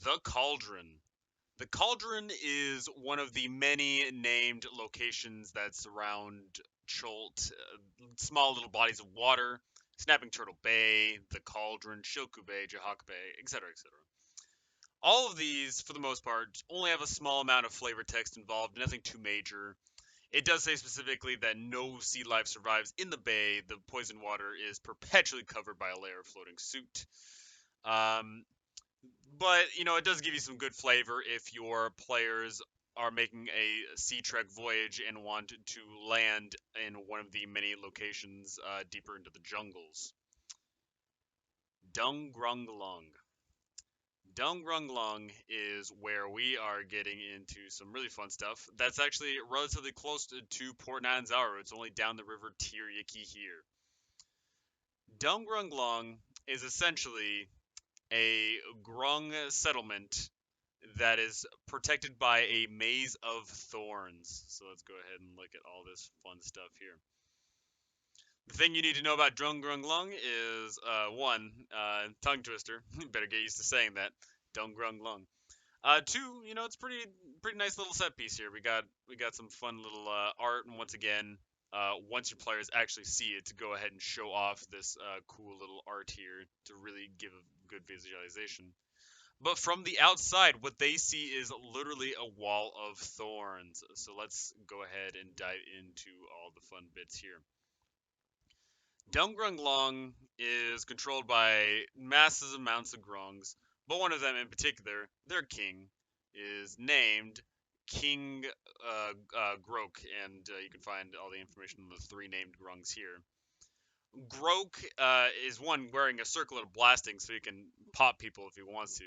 The Cauldron. The Cauldron is one of the many named locations that surround Chult, small little bodies of water, Snapping Turtle Bay, the Cauldron, Shilku Bay, Jahak Bay, etc., etc. All of these, for the most part, only have a small amount of flavor text involved, nothing too major. It does say specifically that no sea life survives in the bay. The poison water is perpetually covered by a layer of floating soot. Um, but it does give you some good flavor if your players are making a sea trek voyage and want to land in one of the many locations deeper into the jungles. Dungrunglung. Dungrunglung is where we are getting into some really fun stuff. That's actually relatively close to Port Nanzaru. It's only down the river Tiryaki here. Dungrunglung is essentially a grung settlement that is protected by a maze of thorns. So let's go ahead and look at all this fun stuff here. The thing you need to know about Dungrunglung is one, tongue twister. Better get used to saying that. Dungrunglung. Two, it's pretty nice little set piece here. We got some fun little art, and once again, once your players actually see it, to go ahead and show off this cool little art here to really give a good visualization. But from the outside, what they see is literally a wall of thorns. So let's go ahead and dive into all the fun bits here. Dungrunglung is controlled by massive amounts of grungs, but one of them in particular, their king, is named King Grok, and you can find all the information on the three named grungs here. Grok is one wearing a circlet of blasting, so he can pop people if he wants to.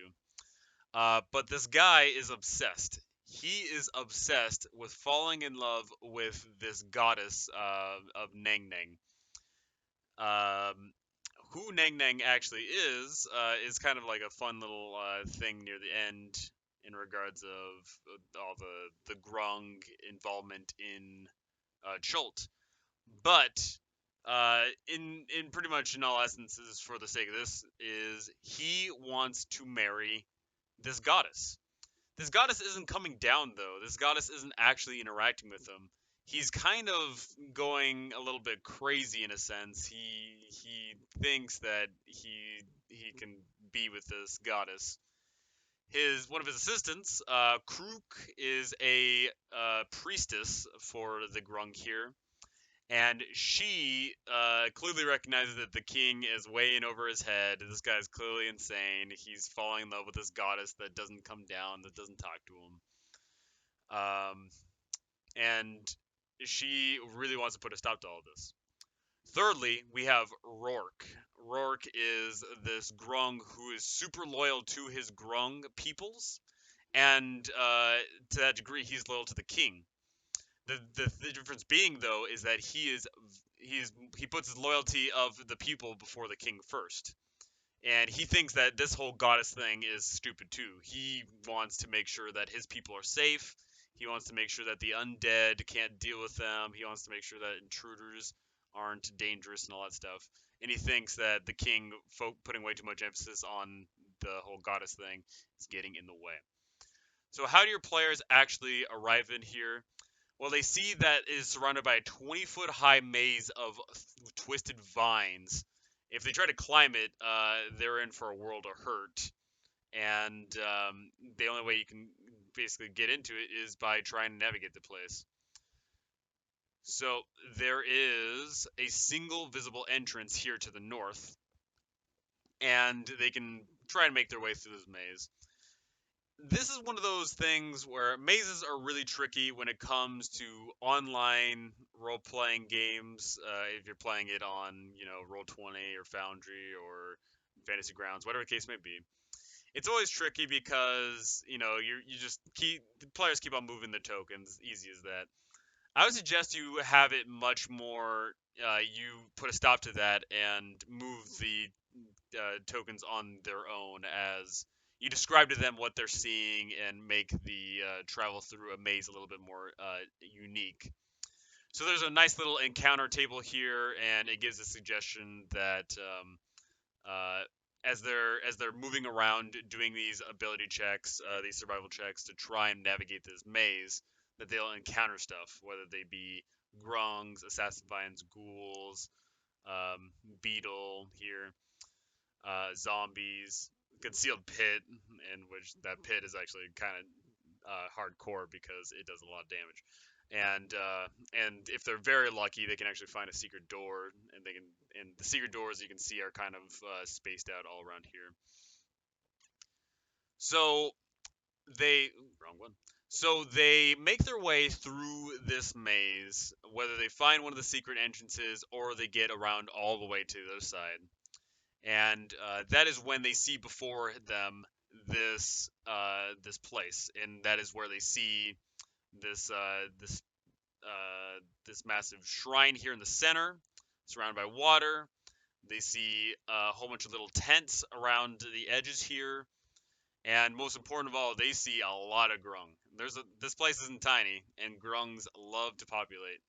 But this guy is obsessed. He is obsessed with falling in love with this goddess of Neng Neng. Um, who Neng Neng actually is kind of like a fun little thing near the end in regards of all the grung involvement in Chult. But in pretty much in all essences, for the sake of this, is he wants to marry this goddess. This goddess isn't coming down though. This goddess isn't actually interacting with him. He's kind of going a little bit crazy in a sense. He thinks that he can be with this goddess. His one of his assistants, Krook, is a priestess for the Grung here, and she clearly recognizes that the king is way in over his head. This guy's clearly insane. He's falling in love with this goddess that doesn't come down, that doesn't talk to him. And she really wants to put a stop to all this. Thirdly, we have Rourke. Rourke is this grung who is super loyal to his grung peoples, and to that degree, he's loyal to the king. The difference being though is that he puts his loyalty of the people before the king first, and he thinks that this whole goddess thing is stupid too. He wants to make sure that his people are safe. He wants to make sure that the undead can't deal with them. He wants to make sure that intruders aren't dangerous and all that stuff. And he thinks that the king putting way too much emphasis on the whole goddess thing is getting in the way. So how do your players actually arrive in here? Well, they see that it is surrounded by a 20-foot high maze of twisted vines. If they try to climb it, they're in for a world of hurt. And the only way you can basically get into it is by trying to navigate the place. So there is a single visible entrance here to the north, and they can try and make their way through this maze. This is one of those things where mazes are really tricky when it comes to online role-playing games. If you're playing it on, Roll20 or Foundry or Fantasy Grounds, whatever the case may be, it's always tricky because the players keep on moving the tokens. Easy as that. I would suggest you have it much more. You put a stop to that and move the tokens on their own as you describe to them what they're seeing and make the travel through a maze a little bit more unique. So there's a nice little encounter table here, and it gives a suggestion that as they're moving around doing these ability checks, these survival checks to try and navigate this maze, that they'll encounter stuff, whether they be grungs, assassin vines, ghouls, beetle here, zombies, concealed pit, in which that pit is actually kind of hardcore because it does a lot of damage. And if they're very lucky, they can actually find a secret door, and the secret doors you can see are kind of spaced out all around here. So they wrong one. So they make their way through this maze, whether they find one of the secret entrances or they get around all the way to the other side. And that is when they see before them this place, and that is where they see this this massive shrine here in the center, surrounded by water. They see a whole bunch of little tents around the edges here, and most important of all, they see a lot of grung. This place isn't tiny, and grungs love to populate.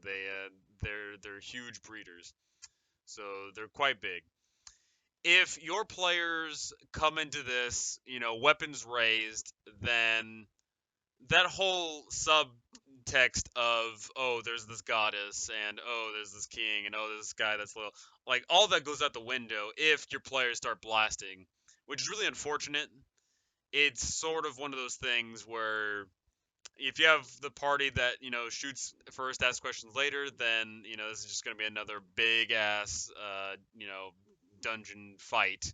They're huge breeders, so they're quite big. If your players come into this, weapons raised, then that whole subtext of, oh, there's this goddess, and oh, there's this king, and oh, there's this guy that's loyal, like all that goes out the window if your players start blasting, which is really unfortunate. It's sort of one of those things where if you have the party that shoots first, asks questions later, then this is just going to be another big ass dungeon fight.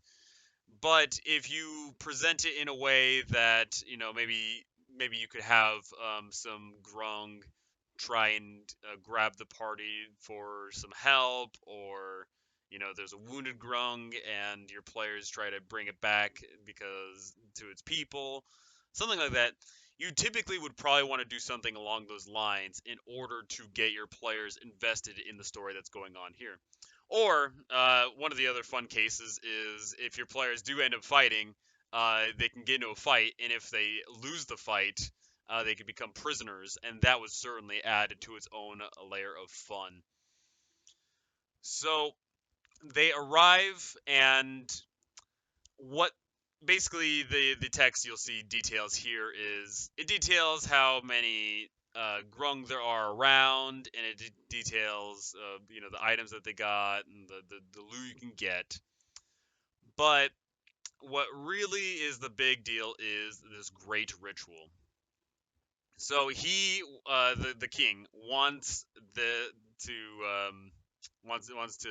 But if you present it in a way that maybe you could have some grung try and grab the party for some help, or there's a wounded grung and your players try to bring it back because to its people, something like that. You typically would probably want to do something along those lines in order to get your players invested in the story that's going on here. Or one of the other fun cases is if your players do end up fighting, they can get into a fight, and if they lose the fight, they can become prisoners, and that would certainly add to its own layer of fun. So they arrive, and what basically the text you'll see details here is it details how many grung there are around, and it details the items that they got and the loot you can get. But what really is the big deal is this great ritual. So he, the king, wants to wants to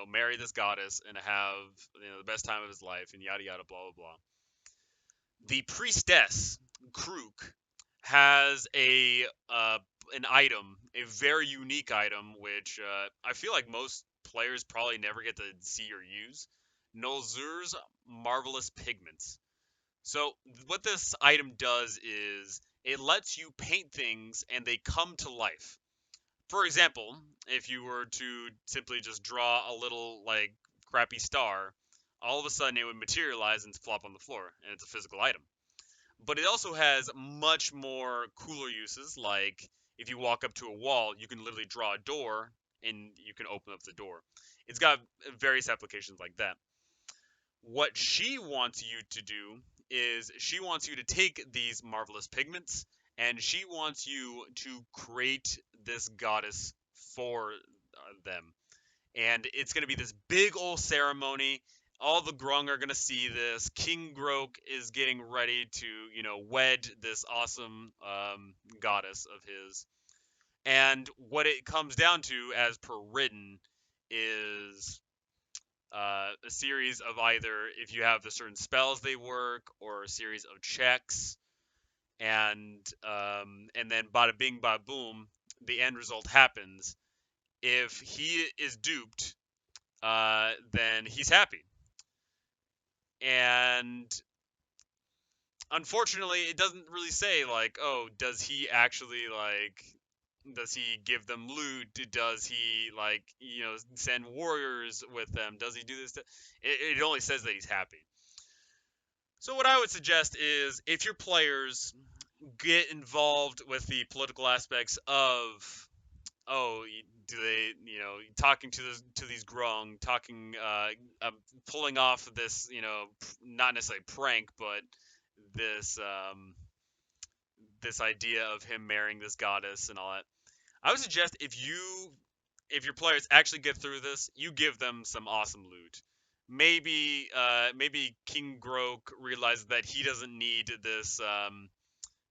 marry this goddess and have the best time of his life, and yada yada blah blah blah. The priestess Krook has an item, a very unique item, which I feel like most players probably never get to see or use. Nolzur's marvelous pigments. So what this item does is it lets you paint things and they come to life. For example, if you were to simply just draw a little like crappy star, all of a sudden it would materialize and flop on the floor, and it's a physical item. But it also has much more cooler uses, like if you walk up to a wall, you can literally draw a door and you can open up the door. It's got various applications like that. What she wants you to do is she wants you to take these marvelous pigments and she wants you to create this goddess for them. And it's going to be this big old ceremony. All the grung are going to see this. King Grok is getting ready to, wed this awesome goddess of his. And what it comes down to, as per written, is a series of either if you have the certain spells they work, or a series of checks, and then bada bing bada boom, the end result happens. If he is duped, then he's happy. And unfortunately, it doesn't really say like, oh, does he actually like does he give them loot? Does he like send warriors with them? Does he do this? It only says that he's happy. So what I would suggest is if your players get involved with the political aspects of, oh, do they, talking to these grung, pulling off this, not necessarily prank, but this this idea of him marrying this goddess and all that. I would suggest if your players actually get through this, you give them some awesome loot. Maybe King Grok realizes that he doesn't need this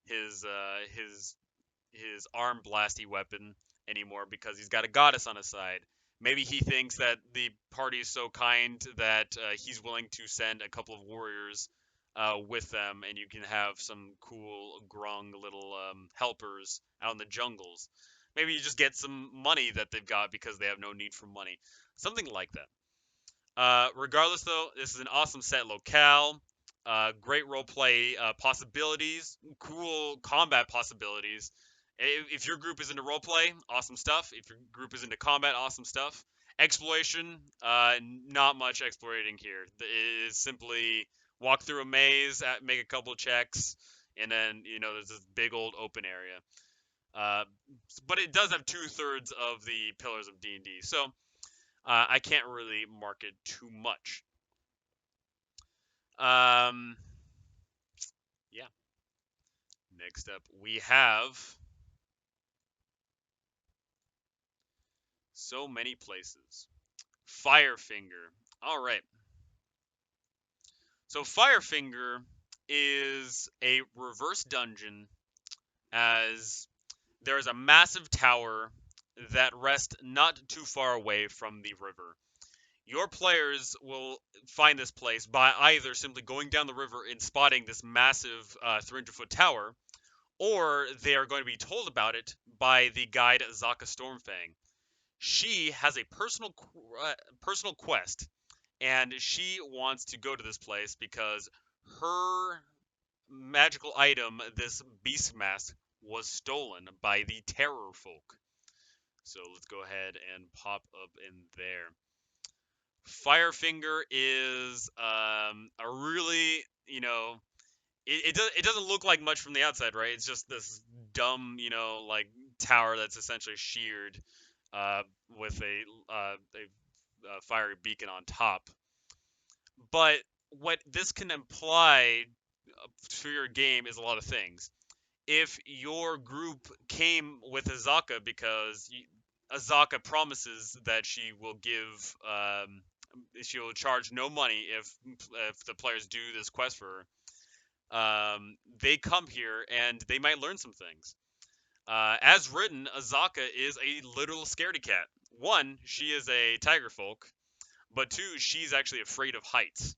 his arm blasty weapon anymore because he's got a goddess on his side. Maybe he thinks that the party is so kind that he's willing to send a couple of warriors with them, and you can have some cool grung little helpers out in the jungles. Maybe you just get some money that they've got because they have no need for money. Something like that. Regardless, though, this is an awesome set locale. Great roleplay possibilities, cool combat possibilities. If your group is into roleplay, awesome stuff. If your group is into combat, awesome stuff. Exploration, not much explorating here. It is simply walk through a maze, make a couple checks, and then there's this big old open area. But it does have 2/3 of the pillars of D&D, so I can't really market too much. Yeah. Next up, we have so many places. Firefinger. All right. So Firefinger is a reverse dungeon, as there is a massive tower that rests not too far away from the river. Your players will find this place by either simply going down the river and spotting this massive 300-foot tower, or they are going to be told about it by the guide Zaka Stormfang. She has a personal quest, and she wants to go to this place because her magical item, this beast mask, was stolen by the Terror Folk. So let's go ahead and pop up in there. Firefinger is a really, it doesn't look like much from the outside, right? It's just this dumb, like tower that's essentially sheared with a fiery beacon on top. But what this can imply to your game is a lot of things. If your group came with Azaka because Azaka promises that she will charge no money if the players do this quest for her. They come here and they might learn some things. As written, Azaka is a literal scaredy cat. One, she is a tiger folk, but two, she's actually afraid of heights.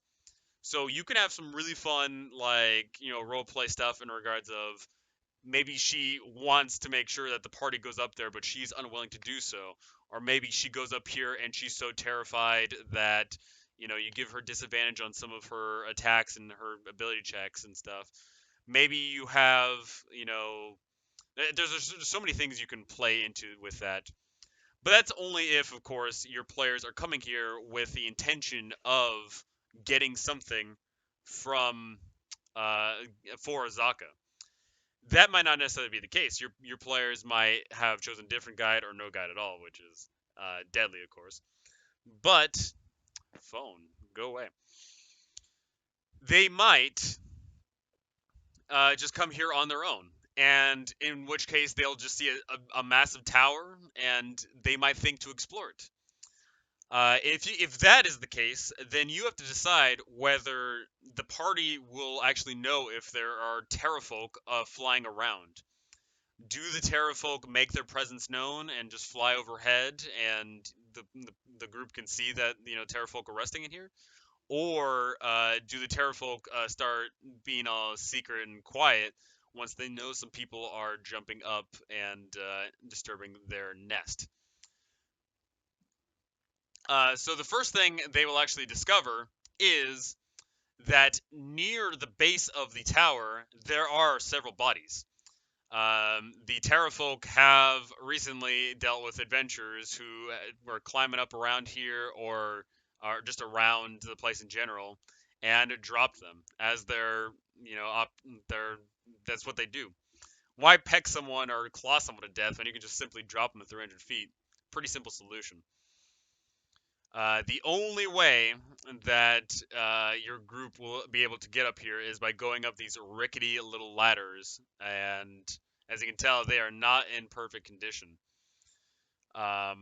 So you can have some really fun, role play stuff in regards of maybe she wants to make sure that the party goes up there, but she's unwilling to do so. Or maybe she goes up here and she's so terrified that, you give her disadvantage on some of her attacks and her ability checks and stuff. Maybe you have, there's so many things you can play into with that. But that's only if, of course, your players are coming here with the intention of getting something from for Azaka. That might not necessarily be the case. Your players might have chosen a different guide or no guide at all, which is deadly, of course. But phone, go away. They might just come here on their own, and in which case they'll just see a massive tower, and they might think to explore it. If that is the case, then you have to decide whether the party will actually know if there are terrafolk flying around. Do the terrafolk make their presence known and just fly overhead, and the group can see that terrafolk are resting in here? Or do the terrafolk start being all secret and quiet once they know some people are jumping up and disturbing their nest? So the first thing they will actually discover is that near the base of the tower, there are several bodies. The Terrafolk have recently dealt with adventurers who were climbing up around here or are just around the place in general and dropped them as that's what they do. Why peck someone or claw someone to death when you can just simply drop them at 300 feet? pretty simple solution. The only way that your group will be able to get up here is by going up these rickety little ladders, and as you can tell, they are not in perfect condition. That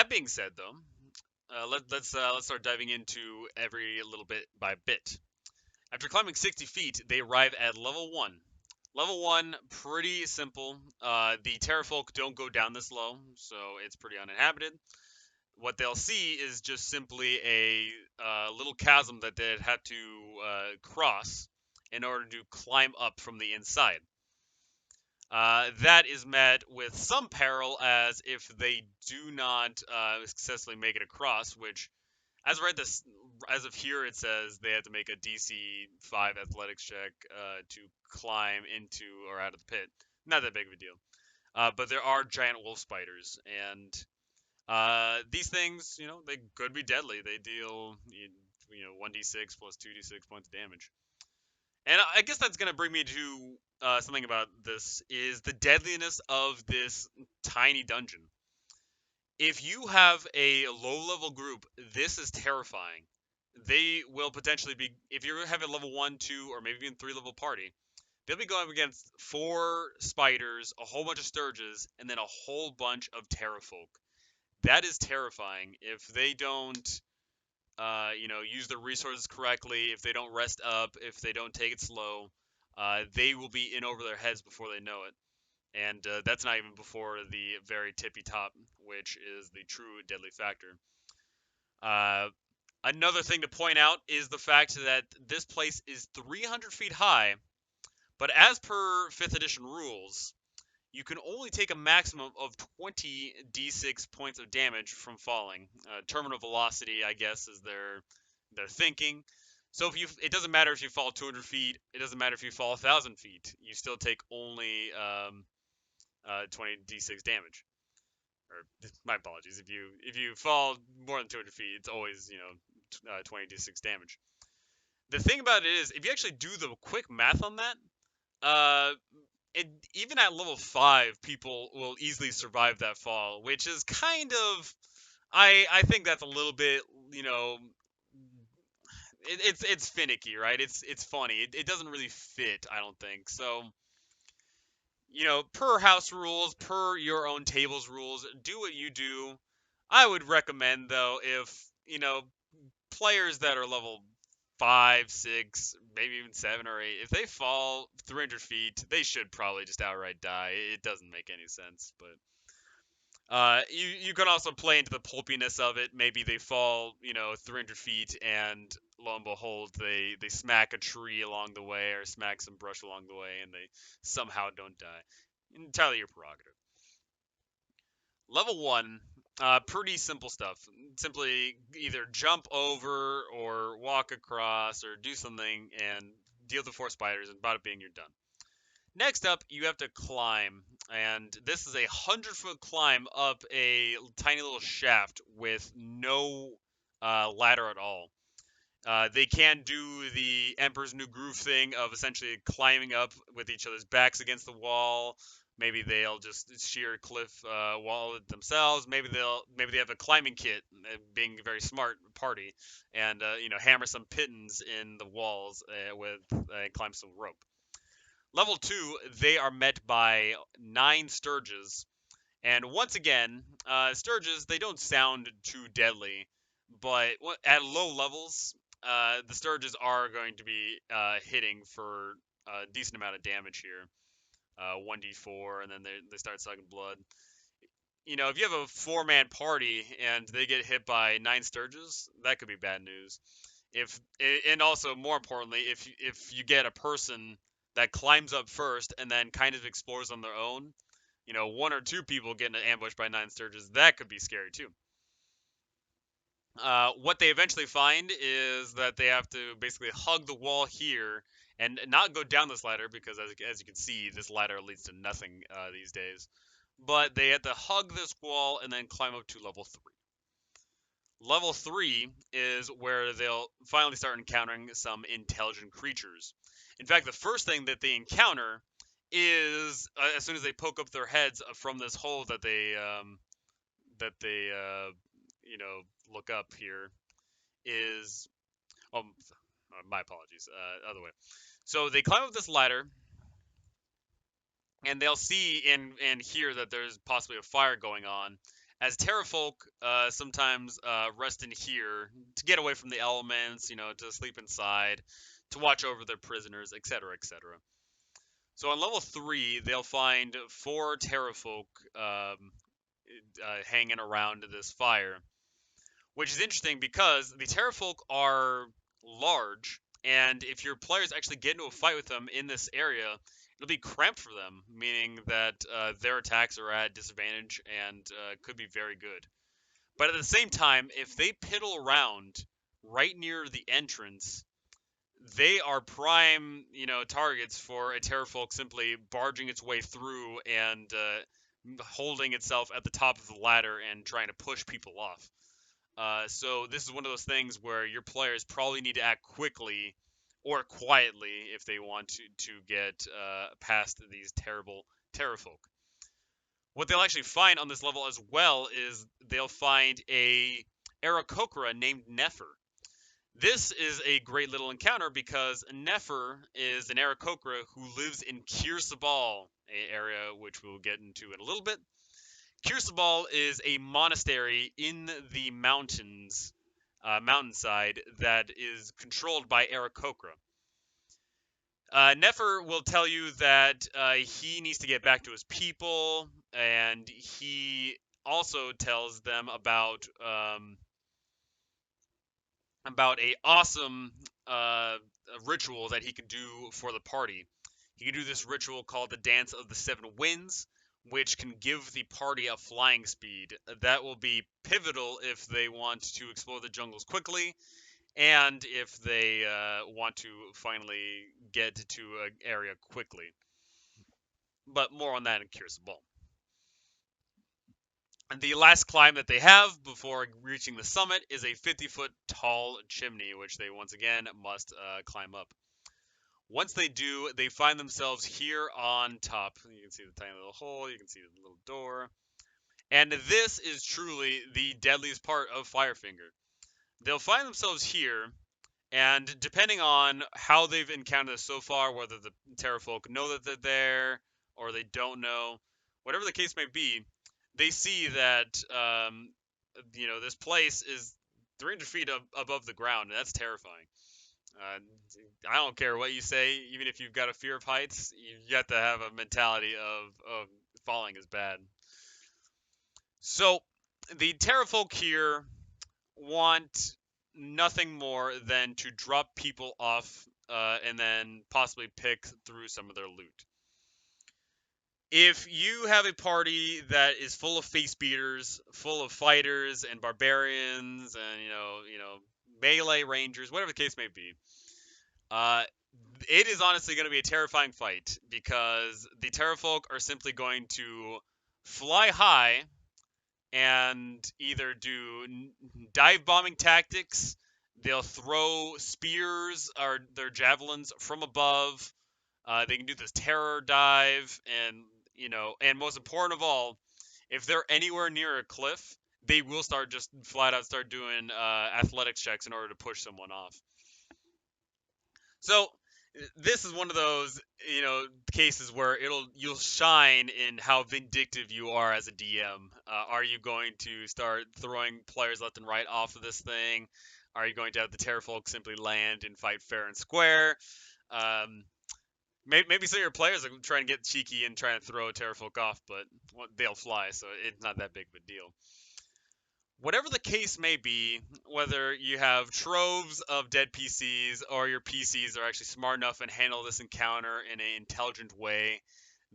being said, though, let's start diving into every little bit by bit. After climbing 60 feet, they arrive at level 1. Level 1, pretty simple. The Terrafolk don't go down this low, so it's pretty uninhabited. What they'll see is just simply a little chasm that they had to cross in order to climb up from the inside. That is met with some peril, as if they do not successfully make it across, which, as of here, it says they have to make a DC 5 athletics check to climb into or out of the pit. Not that big of a deal. But there are giant wolf spiders, and these things, they could be deadly. They deal, 1d6 plus 2d6 points of damage. And I guess that's gonna bring me to something about this is the deadliness of this tiny dungeon. If you have a low-level group, this is terrifying. They will potentially be, if you have a level 1, 2, or maybe even 3-level party, they'll be going up against 4 spiders, a whole bunch of sturges, and then a whole bunch of terrafolk. That is terrifying. If they don't, use their resources correctly, if they don't rest up, if they don't take it slow, they will be in over their heads before they know it. And that's not even before the very tippy top, which is the true deadly factor. Another thing to point out is the fact that this place is 300 feet high, but as per 5th edition rules, you can only take a maximum of 20 d6 points of damage from falling. Terminal velocity, I guess, is their thinking. So it doesn't matter if you fall 200 feet. It doesn't matter if you fall 1,000 feet. You still take only 20 d6 damage. Or my apologies. If you fall more than 200 feet, it's always 20 d6 damage. The thing about it is, if you actually do the quick math on that, uh, even at level 5, people will easily survive that fall, which is kind of, I think that's a little bit, it's finicky, right? It's funny. It doesn't really fit, I don't think. So, per house rules, per your own table's rules, do what you do. I would recommend, though, if, players that are level 5, 6, maybe even 7 or 8, if they fall 300 feet, they should probably just outright die. It doesn't make any sense, but you can also play into the pulpiness of it. Maybe they fall, 300 feet, and lo and behold, they smack a tree along the way or smack some brush along the way, and they somehow don't die. Entirely your prerogative. Level 1, pretty simple stuff. Simply either jump over or walk across or do something and deal with the 4 spiders, and bada bing, you're done. Next up, you have to climb, and this is a 100-foot climb up a tiny little shaft with no ladder at all. They can do the Emperor's New Groove thing of essentially climbing up with each other's backs against the wall. Maybe they'll just sheer cliff wall it themselves. Maybe they have a climbing kit, being a very smart party, and hammer some pittons in the walls with climb some rope. Level 2, they are met by 9 Sturges. And once again, Sturges, they don't sound too deadly, but at low levels, the Sturges are going to be hitting for a decent amount of damage here. 1d4, and then they start sucking blood. If you have a 4-man party and they get hit by 9 Sturges, that could be bad news. And also more importantly, if you get a person that climbs up first and then kind of explores on their own, 1 or 2 people getting ambushed by 9 Sturges, that could be scary too. What they eventually find is that they have to basically hug the wall here and not go down this ladder, because as you can see, this ladder leads to nothing these days. But they have to hug this wall and then climb up to level 3. Level 3 is where they'll finally start encountering some intelligent creatures. In fact, the first thing that they encounter is as soon as they poke up their heads from this hole that they you know look up here is my apologies, other way. So they climb up this ladder, and they'll see and hear that there's possibly a fire going on. As terrafolk sometimes rest in here to get away from the elements, to sleep inside, to watch over their prisoners, etc., etc. So on level 3, they'll find 4 terrafolk hanging around this fire, which is interesting because the terrafolk are large, and if your players actually get into a fight with them in this area, it'll be cramped for them, meaning that their attacks are at disadvantage and could be very good. But at the same time, if they piddle around right near the entrance, they are prime, targets for a terrafolk simply barging its way through and holding itself at the top of the ladder and trying to push people off. So this is one of those things where your players probably need to act quickly or quietly if they want to get past these terrible terrafolk. What they'll actually find on this level as well is they'll find a Aarakocra named Nefer. This is a great little encounter because Nefer is an Aarakocra who lives in Kirsabal, a area which we'll get into in a little bit. Kirsabal is a monastery in the mountains, mountainside that is controlled by Aarakocra. Nefer will tell you that he needs to get back to his people, and he also tells them about a awesome ritual that he can do for the party. He can do this ritual called the Dance of the Seven Winds, which can give the party a flying speed. That will be pivotal if they want to explore the jungles quickly, and if they want to finally get to an area quickly. But more on that in Curious Ball. And the last climb that they have before reaching the summit is a 50-foot tall chimney, which they once again must climb up. Once they do, they find themselves here on top. You can see the tiny little hole, you can see the little door. And this is truly the deadliest part of Firefinger. They'll find themselves here, and depending on how they've encountered this so far, whether the terrafolk know that they're there or they don't know, whatever the case may be, they see that this place is 300 feet above the ground, and that's terrifying. Uh, I don't care what you say, even if you've got a fear of heights, you have to have a mentality of falling is bad. So the terrafolk here want nothing more than to drop people off and then possibly pick through some of their loot. If you have a party that is full of face beaters, full of fighters and barbarians and melee rangers, whatever the case may be, it is honestly going to be a terrifying fight because the terrafolk are simply going to fly high and either do dive bombing tactics. They'll throw spears or their javelins from above. They can do this terror dive, and most important of all, if they're anywhere near a cliff, they will just flat out start doing athletics checks in order to push someone off. So this is one of those cases where you'll shine in how vindictive you are as a DM. Are you going to start throwing players left and right off of this thing? Are you going to have the terrafolk simply land and fight fair and square? Maybe some of your players are trying to get cheeky and trying to throw a terrafolk off, but they'll fly, so it's not that big of a deal. Whatever the case may be, whether you have troves of dead PCs or your PCs are actually smart enough and handle this encounter in an intelligent way,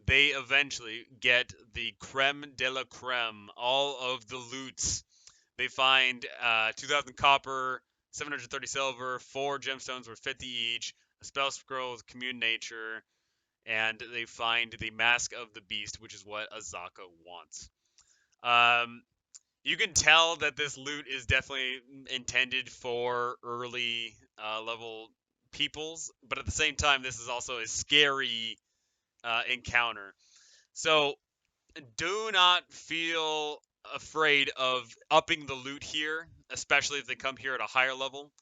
they eventually get the creme de la creme, all of the loots. They find 2,000 copper, 730 silver, 4 gemstones worth 50 each, a spell scroll with commune nature, and they find the Mask of the Beast, which is what Azaka wants. You can tell that this loot is definitely intended for early level peoples, but at the same time, this is also a scary encounter. So do not feel afraid of upping the loot here, especially if they come here at a higher level,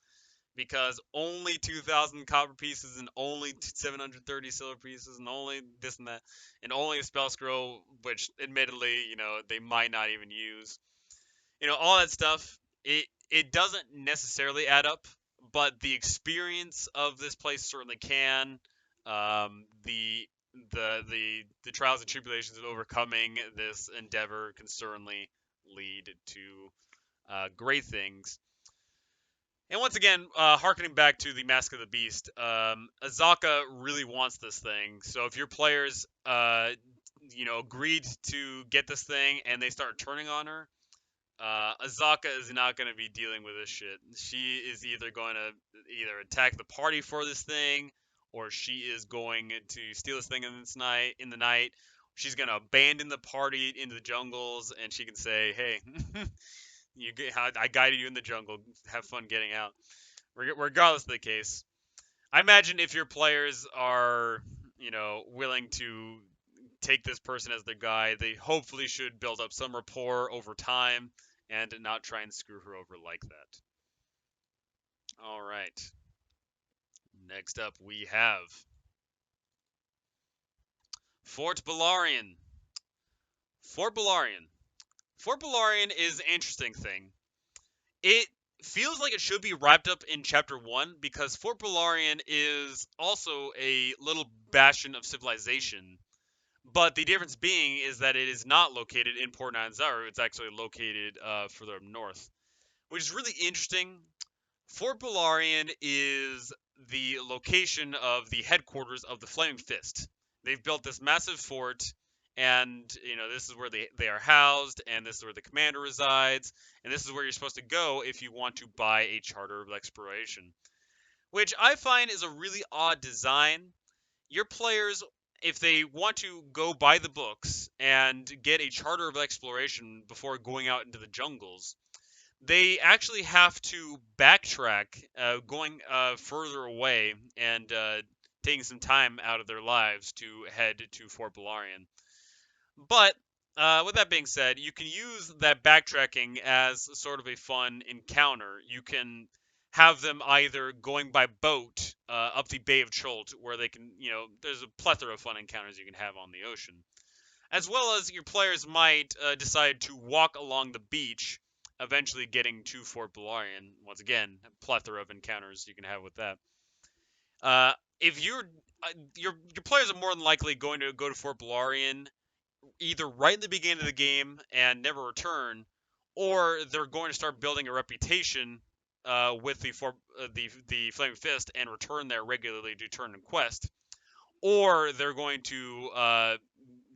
because only 2,000 copper pieces and only 730 silver pieces and only this and that and only a spell scroll, which admittedly, they might not even use. All that stuff. It doesn't necessarily add up, but the experience of this place certainly can. The trials and tribulations of overcoming this endeavor can certainly lead to great things. And once again, harkening back to the Mask of the Beast, Azaka really wants this thing. So if your players, agreed to get this thing and they start turning on her, Azaka is not going to be dealing with this shit. She is either going to attack the party for this thing, or she is going to steal this thing in the night. She's going to abandon the party into the jungles, and she can say, "Hey, I guided you in the jungle. Have fun getting out." Regardless of the case, I imagine if your players are, willing to take this person as their guide, they hopefully should build up some rapport over time and not try and screw her over like that. All right. Next up, we have Fort Belaurian. Fort Belaurian. Fort Belaurian is an interesting thing. It feels like it should be wrapped up in Chapter 1 because Fort Belaurian is also a little bastion of civilization. But the difference being is that it is not located in Port Nanzaru. It's actually located further up north, which is really interesting. Fort Belaurian is the location of the headquarters of the Flaming Fist. They've built this massive fort, and this is where they are housed, and this is where the commander resides, and this is where you're supposed to go if you want to buy a charter of exploration, which I find is a really odd design. Your players, if they want to go buy the books and get a charter of exploration before going out into the jungles, they actually have to backtrack, going further away and taking some time out of their lives to head to Fort Belaurian. But with that being said, you can use that backtracking as sort of a fun encounter. You can have them either going by boat up the Bay of Chult, where they can, there's a plethora of fun encounters you can have on the ocean, as well as your players might decide to walk along the beach, eventually getting to Fort Belaurian. Once again, a plethora of encounters you can have with that. If your players are more than likely going to go to Fort Belaurian either right in the beginning of the game and never return, or they're going to start building a reputation with the Flaming Fist and return there regularly to turn and quest, or they're going to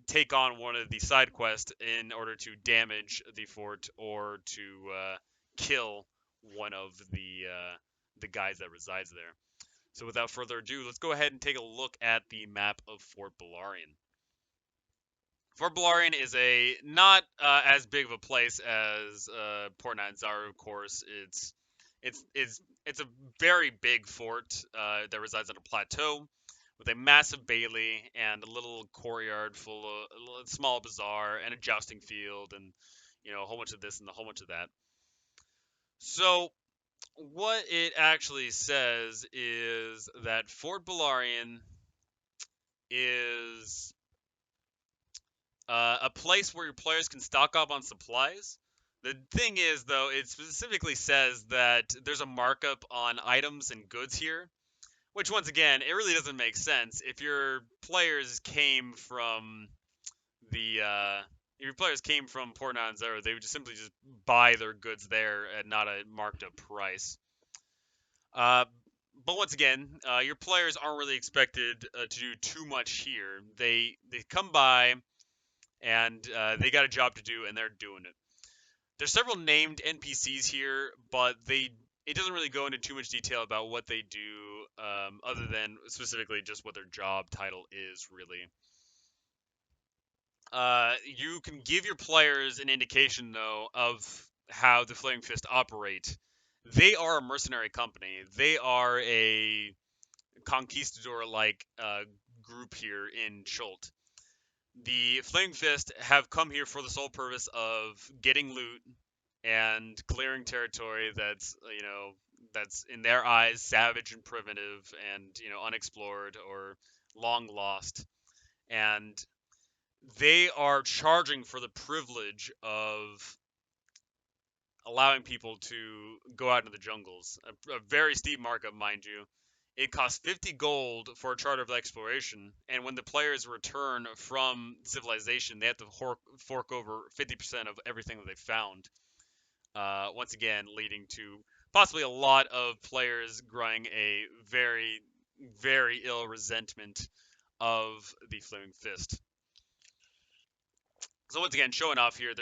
take on one of the side quests in order to damage the fort or to kill one of the guys that resides there. So without further ado, let's go ahead and take a look at the map of Fort Belaurian. Fort Belaurian is a not as big of a place as Port Nanzaru, of course. It's a very big fort that resides on a plateau with a massive bailey and a little courtyard full of a small bazaar and a jousting field and a whole bunch of this and a whole bunch of that. So what it actually says is that Fort Belaurian is a place where your players can stock up on supplies. The thing is, though, it specifically says that there's a markup on items and goods here, which, once again, it really doesn't make sense. If your players came from Port Nanzaru, they would just simply buy their goods there at not a marked up price. But once again, your players aren't really expected to do too much here. They come by and they got a job to do, and they're doing it. There's several named NPCs here, but it doesn't really go into too much detail about what they do, other than specifically just what their job title is, really. You can give your players an indication, though, of how the Flaming Fist operate. They are a mercenary company. They are a conquistador-like group here in Chult. The Flaming Fist have come here for the sole purpose of getting loot and clearing territory that's in their eyes savage and primitive and unexplored or long lost. And they are charging for the privilege of allowing people to go out into the jungles. A very steep markup, mind you. It costs 50 gold for a charter of exploration, and when the players return from civilization, they have to fork over 50% of everything that they found. Once again, leading to possibly a lot of players growing a very, very ill resentment of the Flaming Fist. So once again, showing off here,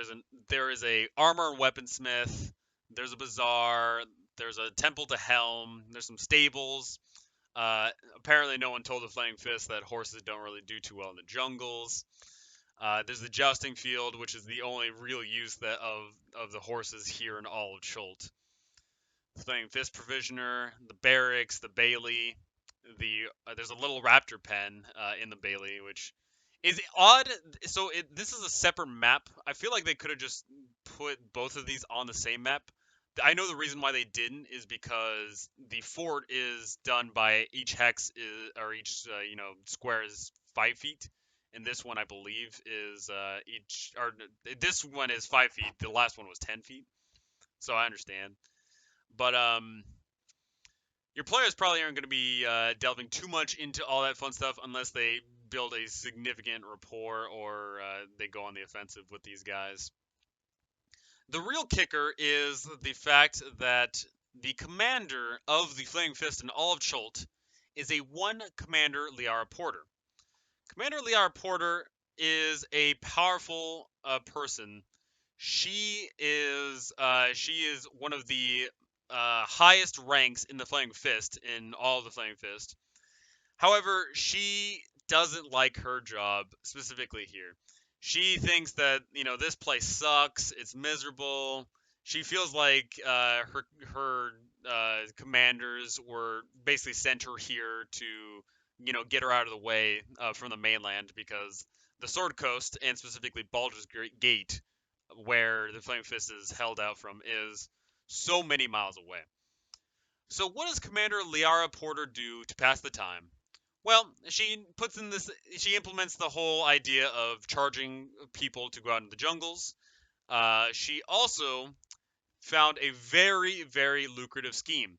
there is a armor and weaponsmith, there's a bazaar, there's a temple to Helm, there's some stables. Apparently, no one told the Flaming Fist that horses don't really do too well in the jungles. There's the jousting field, which is the only real use of the horses here in all of Chult. The Flaming Fist Provisioner, the barracks, the bailey. There's a little raptor pen in the bailey, which is odd. So this is a separate map. I feel like they could have just put both of these on the same map. I know the reason why they didn't is because the fort is done by each hex or each square is 5 feet, and this one I believe is this one is 5 feet. The last one was 10 feet, so I understand. But your players probably aren't going to be delving too much into all that fun stuff unless they build a significant rapport or they go on the offensive with these guys. The real kicker is the fact that the commander of the Flaming Fist in all of Chult is a one Commander Liara Porter. Commander Liara Porter is a powerful person. She is one of the highest ranks in the Flaming Fist in all of the Flaming Fist. However, she doesn't like her job specifically here. She thinks that this place sucks. It's miserable. She feels like her commanders were basically sent her here to get her out of the way from the mainland because the Sword Coast and specifically Baldur's Gate, where the Flaming Fist is held out from, is so many miles away. So what does Commander Liara Porter do to pass the time? Well, she implements the whole idea of charging people to go out in the jungles. She also found a very, very lucrative scheme.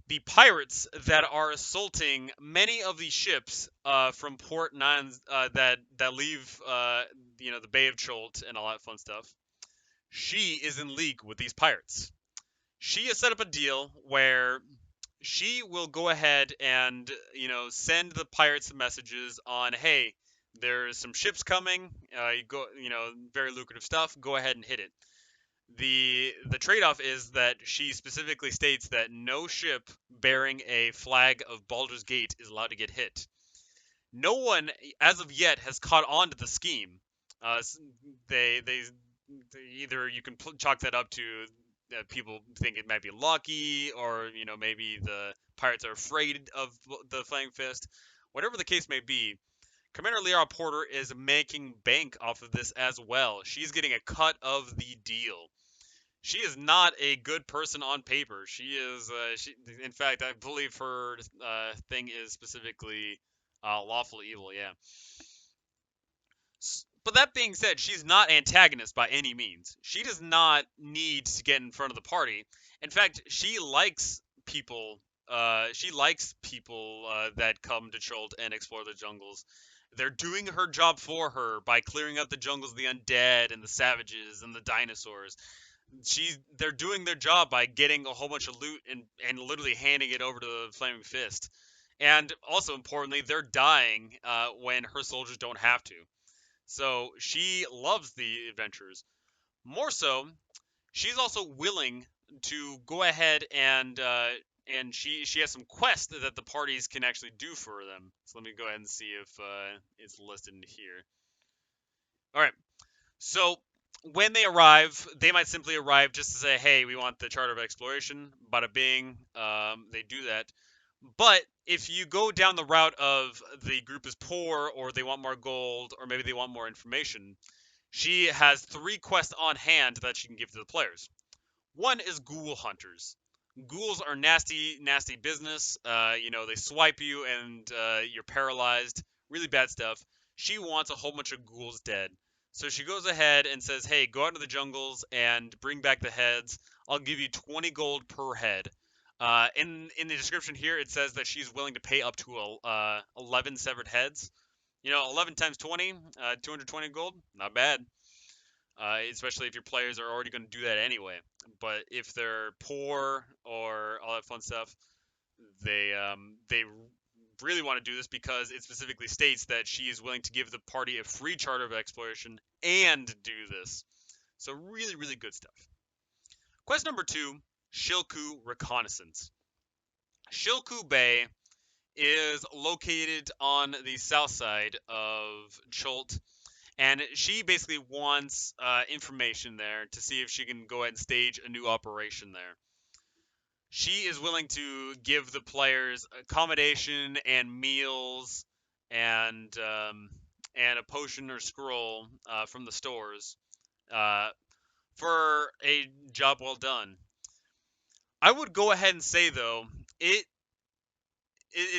The pirates that are assaulting many of the ships from Port Nine that leave the Bay of Chult and all that fun stuff. She is in league with these pirates. She has set up a deal where she will go ahead and send the pirates messages on, hey, there's some ships coming, very lucrative stuff, go ahead and hit it. The trade-off is that she specifically states that no ship bearing a flag of Baldur's Gate is allowed to get hit. No one as of yet has caught on to the scheme. They either you can chalk that up to people think it might be lucky, or maybe the pirates are afraid of the Flaming Fist. Whatever the case may be, Commander Liara Porter is making bank off of this as well. She's getting a cut of the deal. She is not a good person on paper. She is, in fact, I believe her thing is specifically lawful evil. Yeah. But that being said, she's not antagonist by any means. She does not need to get in front of the party. In fact, she likes people. That come to Chult and explore the jungles. They're doing her job for her by clearing up the jungles of the undead and the savages and the dinosaurs. They're doing their job by getting a whole bunch of loot and literally handing it over to the Flaming Fist. And also importantly, they're dying when her soldiers don't have to. So she loves the adventures. More so, she's also willing to go ahead and she has some quests that the parties can actually do for them. So let me go ahead and see if it's listed in here. All right. So when they arrive, they might simply arrive just to say, "Hey, we want the Charter of Exploration." Bada bing, they do that. But if you go down the route of the group is poor, or they want more gold, or maybe they want more information, she has 3 quests on hand that she can give to the players. One is ghoul hunters. Ghouls are nasty, nasty business. They swipe you and you're paralyzed. Really bad stuff. She wants a whole bunch of ghouls dead. So she goes ahead and says, "Hey, go out into the jungles and bring back the heads. I'll give you 20 gold per head." In the description here, it says that she's willing to pay up to 11 severed heads. 11 times 20, 220 gold. Not bad. Especially if your players are already going to do that anyway. But if they're poor or all that fun stuff, they really want to do this because it specifically states that she is willing to give the party a free charter of exploration and do this. So really, really good stuff. Quest number 2, Shilku Reconnaissance. Shilku Bay is located on the south side of Chult, and she basically wants information there to see if she can go ahead and stage a new operation there. She is willing to give the players accommodation and meals and a potion or scroll from the stores uh, for a job well done. I would go ahead and say though it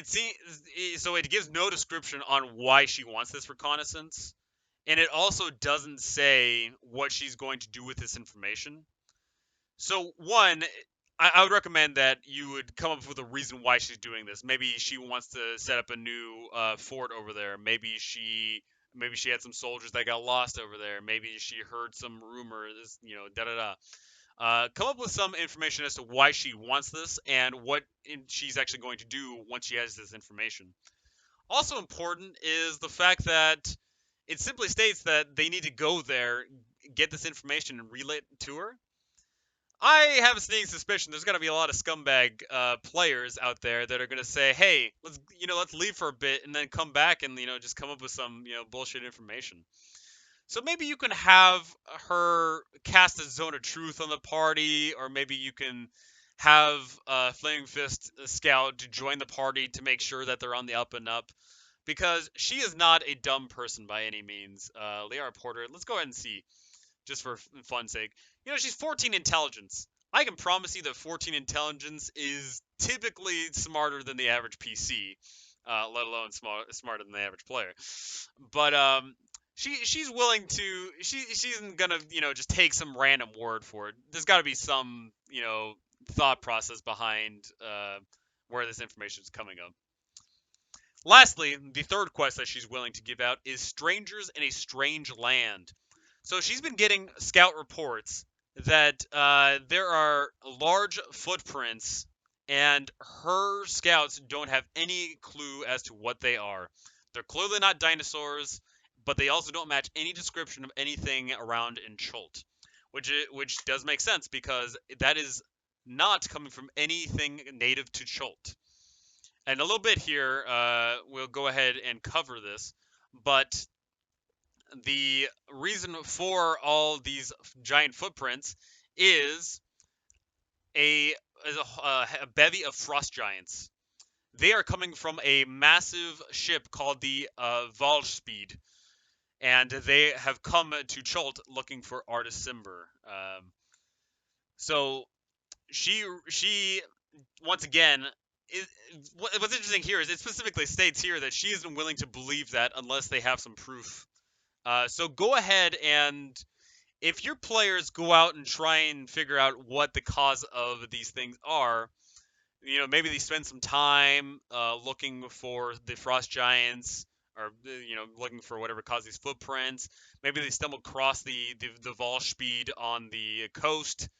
seems so it gives no description on why she wants this reconnaissance, and it also doesn't say what she's going to do with this information. So one, I would recommend that you would come up with a reason why she's doing this. Maybe she wants to set up a new fort over there. Maybe she had some soldiers that got lost over there. Maybe she heard some rumor. This, da da da. Come up with some information as to why she wants this and what she's actually going to do once she has this information. Also important is the fact that it simply states that they need to go there, get this information, and relay it to her. I have a sneaking suspicion there's going to be a lot of scumbag players out there that are going to say, "Hey, let's leave for a bit and then come back and just come up with some bullshit information." So maybe you can have her cast a zone of truth on the party, or maybe you can have Flaming Fist Scout to join the party to make sure that they're on the up and up, because she is not a dumb person by any means. Liara Porter, let's go ahead and see, just for fun's sake. She's 14 intelligence. I can promise you that 14 intelligence is typically smarter than the average PC, let alone smarter than the average player. But she's willing to. She isn't gonna just take some random word for it. There's got to be some thought process behind where this information is coming up. Lastly, the third quest that she's willing to give out is Strangers in a Strange Land. So she's been getting scout reports that there are large footprints, and her scouts don't have any clue as to what they are. They're clearly not dinosaurs, but they also don't match any description of anything around in Chult, which does make sense because that is not coming from anything native to Chult. And a little bit here, we'll go ahead and cover this, but the reason for all these giant footprints is a bevy of frost giants. They are coming from a massive ship called the Hvalspyd, and they have come to Chult looking for Artis Cimber. So she once again. What's interesting here is it specifically states here that she isn't willing to believe that unless they have some proof. So go ahead, and if your players go out and try and figure out what the cause of these things are, maybe they spend some time looking for the frost giants, or looking for whatever caused these footprints. Maybe they stumble across the Hvalspyd on the coast.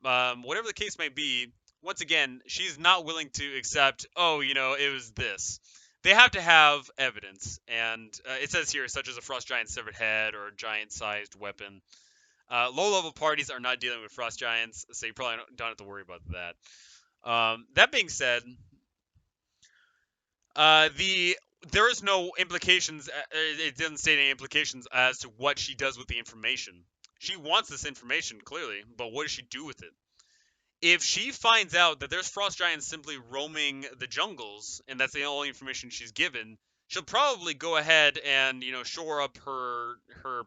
Whatever the case may be, once again, she's not willing to accept, oh, it was this. They have to have evidence, and it says here, such as a frost giant severed head or a giant-sized weapon. Low-level parties are not dealing with frost giants, so you probably don't have to worry about that. That being said, there is no implications. It doesn't state any implications as to what she does with the information. She wants this information clearly, but what does she do with it? If she finds out that there's frost giants simply roaming the jungles, and that's the only information she's given, she'll probably go ahead and shore up her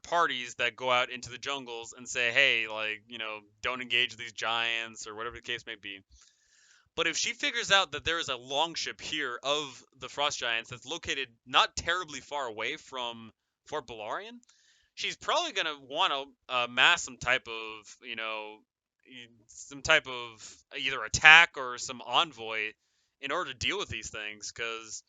parties that go out into the jungles and say, hey, like, don't engage these giants or whatever the case may be. But if she figures out that there is a longship here of the frost giants that's located not terribly far away from Fort Belaurian, she's probably going to want to amass some type of, either attack or some envoy in order to deal with these things, because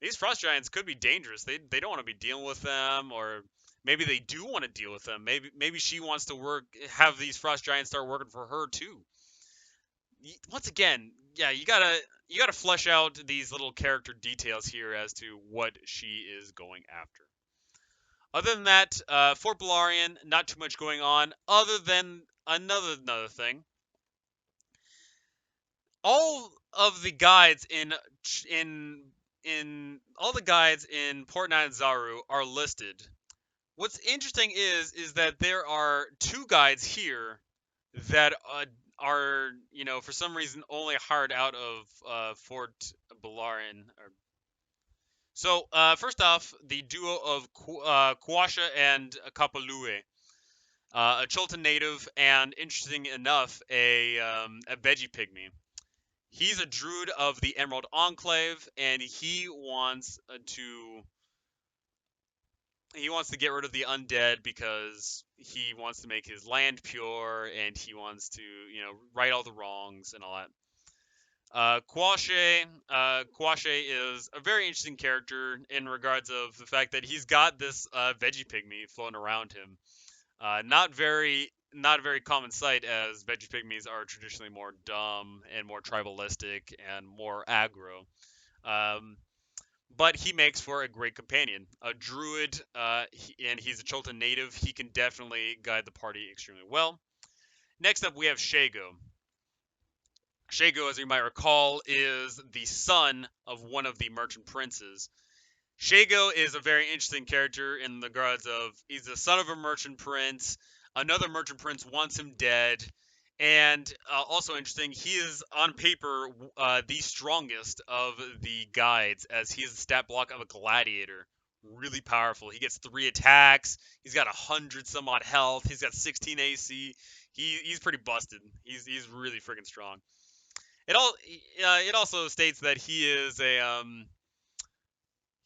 these frost giants could be dangerous. They don't want to be dealing with them, or maybe they do want to deal with them. Maybe she wants to have these frost giants start working for her too. Once again, yeah, you gotta flesh out these little character details here as to what she is going after. Other than that, Fort Belaurian, not too much going on. Other than another thing, all of the guides in Port Nine Zaru are listed. What's interesting is that there are two guides here that are for some reason only hired out of Fort Belaurian. So first off, the duo of Kwasha and Kapalue. A Chultan native, and interesting enough, a veggie pygmy. He's a druid of the Emerald Enclave, and he wants to get rid of the undead because he wants to make his land pure, and he wants to right all the wrongs and all that. Kwashe is a very interesting character in regards of the fact that he's got this veggie pygmy floating around him. Not a very common sight, as veggie pygmies are traditionally more dumb and more tribalistic and more aggro. Um, but he makes for a great companion, a druid, and he's a Chultan native. He can definitely guide the party extremely well. Next up, we have Shago. Shago, as you might recall, is the son of one of the merchant princes. Shago is a very interesting character in the regards of he's the son of a merchant prince. Another merchant prince wants him dead. And also interesting, he is on paper the strongest of the guides, as he is the stat block of a gladiator. Really powerful. He gets 3 attacks. He's got 100 some odd health. He's got 16 AC. He's pretty busted. He's really freaking strong. It also states that he is a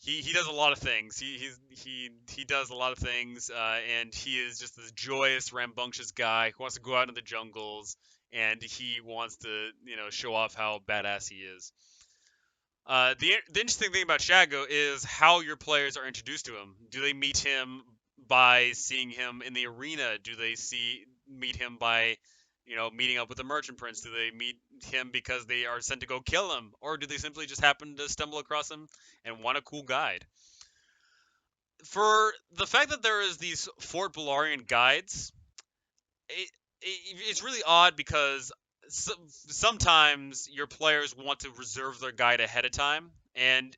he does a lot of things. He does a lot of things, and he is just this joyous, rambunctious guy who wants to go out in the jungles, and he wants to show off how badass he is. The interesting thing about Shago is how your players are introduced to him. Do they meet him by seeing him in the arena? Do they meet him by meeting up with the merchant prince? Do they meet him because they are sent to go kill him, or do they simply just happen to stumble across him and want a cool guide? For the fact that there is these Fort Belaurian guides, it's really odd because sometimes your players want to reserve their guide ahead of time, and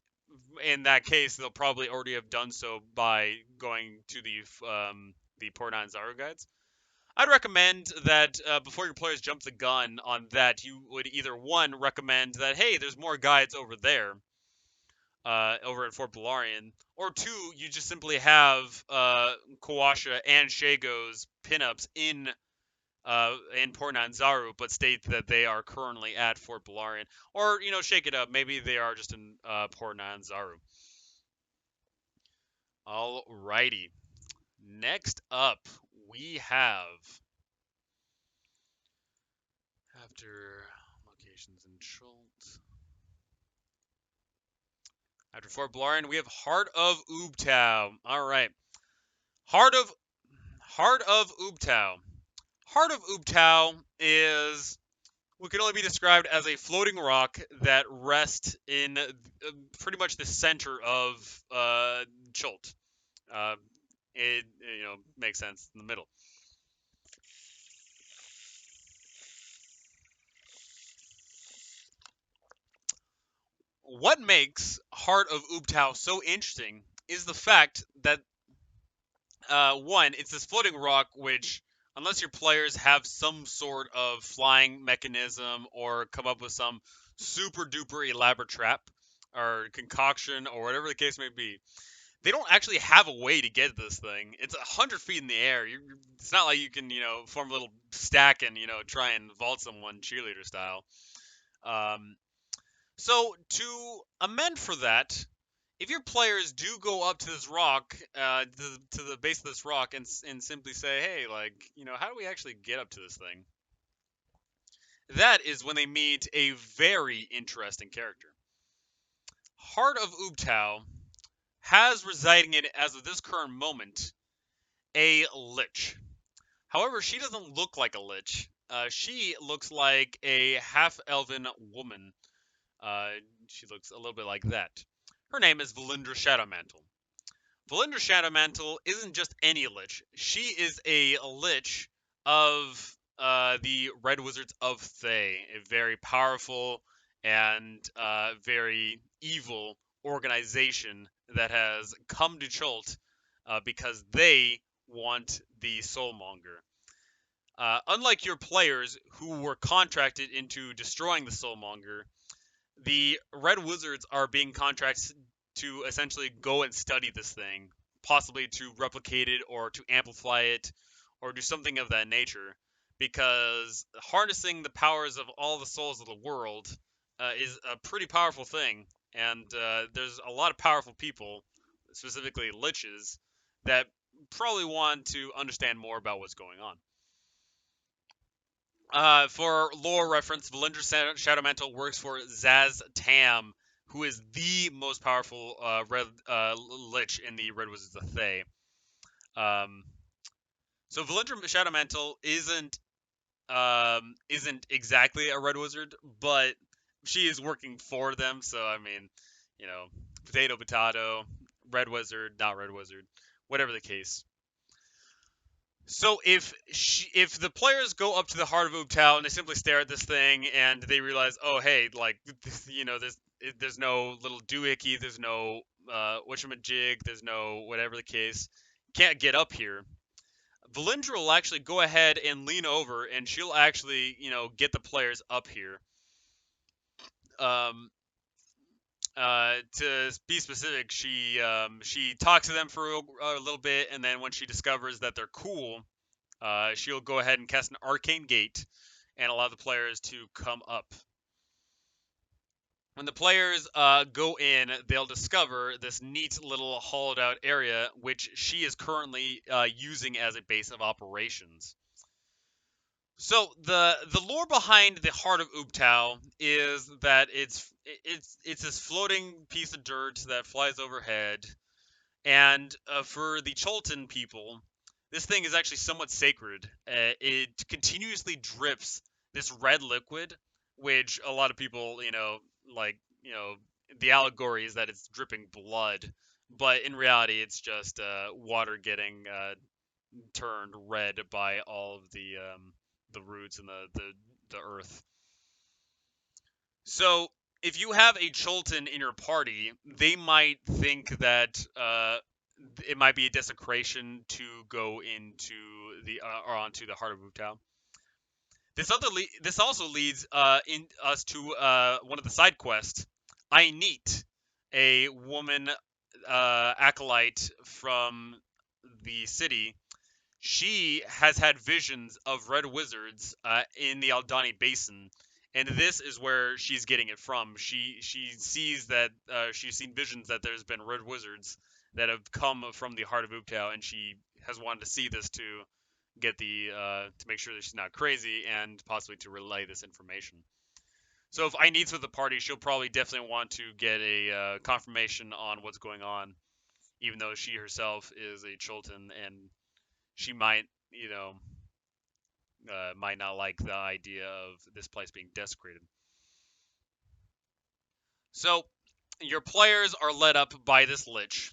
in that case, they'll probably already have done so by going to the Port Nine Zaru guides. I'd recommend that before your players jump the gun on that, you would either one recommend that hey, there's more guides over there, over at Fort Belaurian, or two, you just simply have Kawasha and Shago's pinups in Port Zaru, but state that they are currently at Fort Belaurian, or shake it up. Maybe they are just in Port Zaru. Alrighty. Next up, we have after locations in Chult. After Fort Belaurian, we have Heart of Ubtao. All right, Heart of Ubtao. Heart of Ubtao is what can only be described as a floating rock that rests in pretty much the center of Chult. It makes sense in the middle. What makes Heart of Ubtao so interesting is the fact that one, it's this floating rock which unless your players have some sort of flying mechanism or come up with some super duper elaborate trap or concoction or whatever the case may be. They don't actually have a way to get this thing. It's 100 feet in the air. It's not like you can, form a little stack and, try and vault someone cheerleader style. Um, so to amend for that, if your players do go up to this rock, to the base of this rock, and simply say, hey, like, how do we actually get up to this thing? That is when they meet a very interesting character. Heart of Ubtao has residing in it as of this current moment a lich. However, she doesn't look like a lich. She looks like a half-elven woman. Uh, she looks a little bit like that. Her name is Valindra Shadowmantle. Valindra Shadowmantle isn't just any lich. She is a lich of the Red Wizards of Thay, a very powerful and very evil organization that has come to Chult because they want the Soulmonger. Unlike your players who were contracted into destroying the Soulmonger, the Red Wizards are being contracted to essentially go and study this thing, possibly to replicate it or to amplify it or do something of that nature. Because harnessing the powers of all the souls of the world is a pretty powerful thing, and there's a lot of powerful people, specifically liches, that probably want to understand more about what's going on. For lore reference, Valindra Shadowmantle works for Zaz Tam, who is the most powerful lich in the Red Wizards of Thay. Um, so Valindra Shadowmantle isn't exactly a Red Wizard, but she is working for them. So I mean, potato, Red Wizard, not Red Wizard, whatever the case. So if the players go up to the heart of Ubtao and they simply stare at this thing and they realize, oh hey, like there's no little doohickey, there's no whatchamajig, there's no whatever the case, can't get up here. Valindra will actually go ahead and lean over and she'll actually get the players up here. Um, to be specific, she talks to them for a little bit, and then when she discovers that they're cool, she'll go ahead and cast an arcane gate and allow the players to come up. When the players go in, they'll discover this neat little hollowed out area, which she is currently using as a base of operations. So the lore behind the heart of Ubtao is that it's this floating piece of dirt that flies overhead, and for the Chultan people, this thing is actually somewhat sacred. It continuously drips this red liquid, which a lot of people, like, the allegory is that it's dripping blood, but in reality, it's just water getting turned red by all of the roots and the earth. So if you have a Chultan in your party, they might think that it might be a desecration to go into the or onto the heart of Ubtao. This also leads in us to one of the side quests. I Neat, a woman acolyte from the city. She has had visions of red wizards in the Aldani Basin, and this is where she's getting it from. She sees that she's seen visions that there's been red wizards that have come from the heart of Ubtao, and she has wanted to see this to get the to make sure that she's not crazy and possibly to relay this information. So if I needs with the party, she'll probably definitely want to get a confirmation on what's going on, even though she herself is a Chultan and she might, might not like the idea of this place being desecrated. So your players are led up by this lich,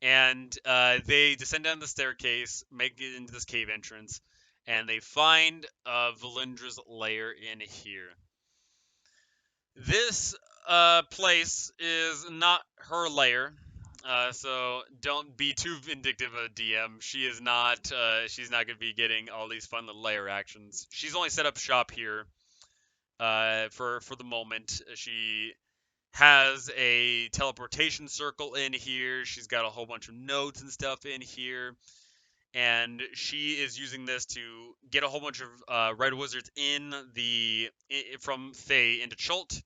and they descend down the staircase, make it into this cave entrance, and they find Valindra's lair in here. This place is not her lair. So don't be too vindictive of DM. She is not. She's not going to be getting all these fun little layer actions. She's only set up shop here. For the moment, she has a teleportation circle in here. She's got a whole bunch of notes and stuff in here, and she is using this to get a whole bunch of red wizards from Thay into Chult,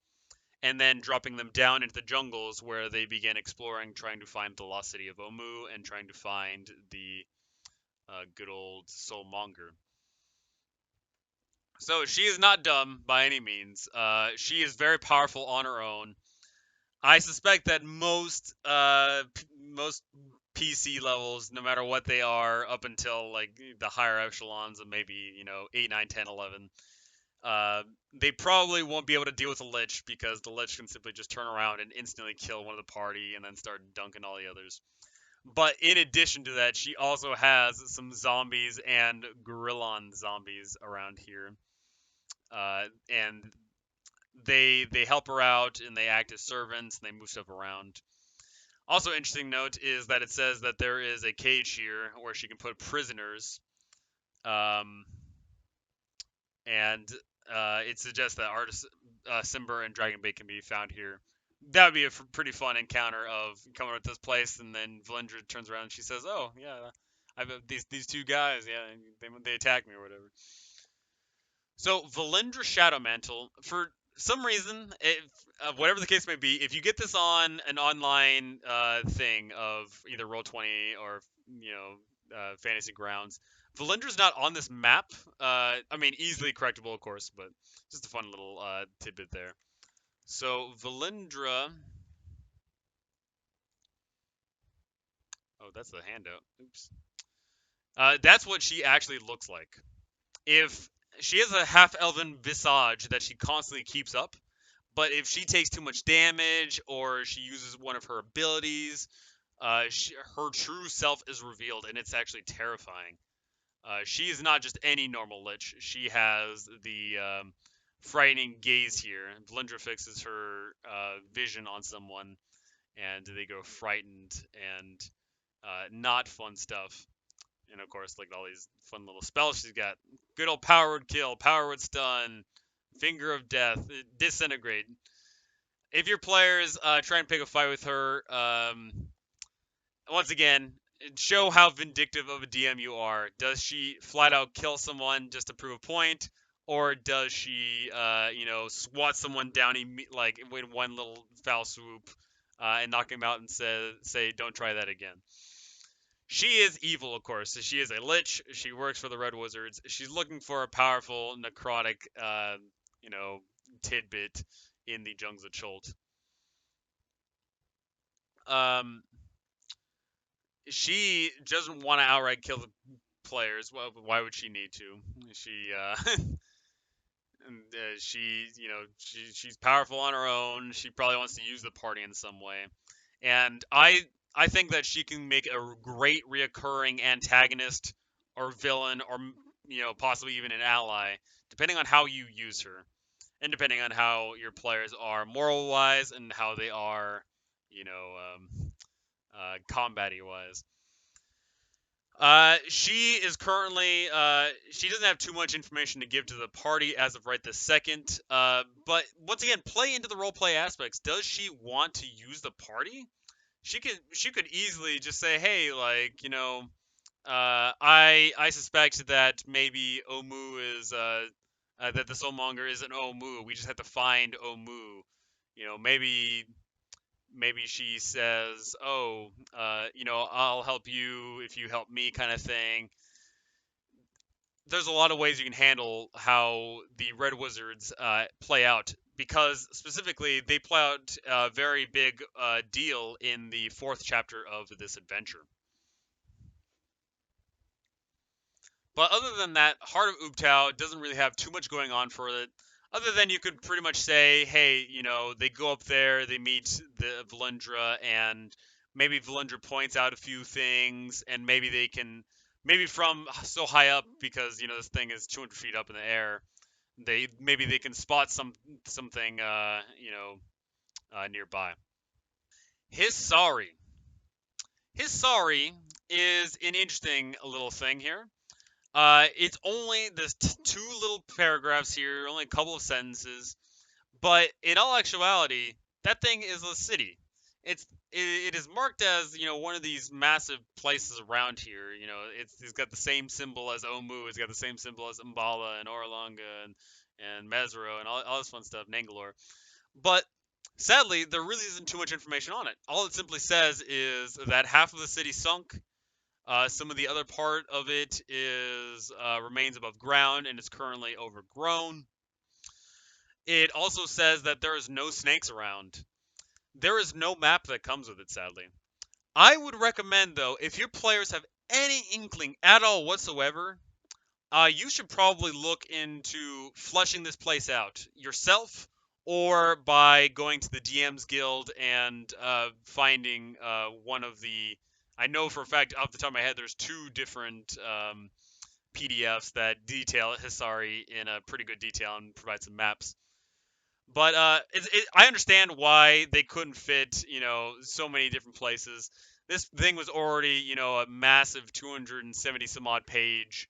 and then dropping them down into the jungles where they begin exploring, trying to find the lost city of Omu and trying to find the good old soulmonger. So she is not dumb by any means. She is very powerful on her own. I suspect that most PC levels, no matter what they are, up until like the higher echelons of maybe 8, 9, 10, 11, they probably won't be able to deal with the Lich because the Lich can simply just turn around and instantly kill one of the party and then start dunking all the others. But in addition to that, she also has some zombies and Gorillon zombies around here, and they help her out and they act as servants and they move stuff around. Also, interesting note is that it says that there is a cage here where she can put prisoners, um, and it suggests that artist Simber and Dragonbait can be found here. That would be a pretty fun encounter of coming with this place, and then Valindra turns around and she says, "Oh yeah, I've these two guys, yeah, they attacked me or whatever." So Valindra Shadowmantle, for some reason, whatever the case may be, if you get this on an online thing of either Roll20 or Fantasy Grounds, Valindra's not on this map. I mean, easily correctable, of course, but just a fun little tidbit there. So Valindra, oh, that's the handout. Oops. That's what she actually looks like. If she has a half elven visage that she constantly keeps up, but if she takes too much damage or she uses one of her abilities, her true self is revealed, and it's actually terrifying. She is not just any normal lich. She has the frightening gaze here. Valindra fixes her vision on someone, and they go frightened and not fun stuff. And of course, like all these fun little spells she's got. Good old power word kill, power word stun, finger of death, disintegrate. If your players try and pick a fight with her, once again, show how vindictive of a DM you are. Does she flat out kill someone just to prove a point, or does she, swat someone down like in one little foul swoop and knock him out and say, "Don't try that again." She is evil, of course. She is a lich. She works for the Red Wizards. She's looking for a powerful necrotic, you know, tidbit in the jungles of Chult. Um, she doesn't want to outright kill the players. Well, why would she need to? She's powerful on her own. She probably wants to use the party in some way, and I think that she can make a great reoccurring antagonist or villain or possibly even an ally, depending on how you use her, and depending on how your players are moral wise and how they are, combat wise. She is currently she doesn't have too much information to give to the party as of right this second. But once again, play into the role play aspects. Does she want to use the party? She could easily just say, hey, like I suspect that maybe Omu is that the soulmonger isn't Omu. We just have to find Omu. Maybe she says, "Oh, I'll help you if you help me," kind of thing. There's a lot of ways you can handle how the Red Wizards play out because specifically they play out a very big deal in the fourth chapter of this adventure. But other than that, Heart of Ubtao doesn't really have too much going on for it. Other than you could pretty much say, hey, they go up there, they meet the Valindra, and maybe Valindra points out a few things, and maybe they can, maybe from so high up because this thing is 200 feet up in the air, they can spot something nearby. Hisari. Hisari is an interesting little thing here. It's only there's two little paragraphs here, only a couple of sentences, but in all actuality, that thing is a city. It is marked as one of these massive places around here. It's got the same symbol as Omu. It's got the same symbol as Umbala and Orlanga and Mesro and all this fun stuff, Nangalore. But sadly, there really isn't too much information on it. All it simply says is that half of the city sunk. Some of the other part of it is remains above ground and is currently overgrown. It also says that there is no snakes around. There is no map that comes with it, sadly. I would recommend, though, if your players have any inkling at all whatsoever, you should probably look into fleshing this place out yourself or by going to the DM's Guild and finding one of the. I know for a fact, off the top of my head, there's two different PDFs that detail Hisari in a pretty good detail and provide some maps. But I understand why they couldn't fit, so many different places. This thing was already, a massive 270 some odd page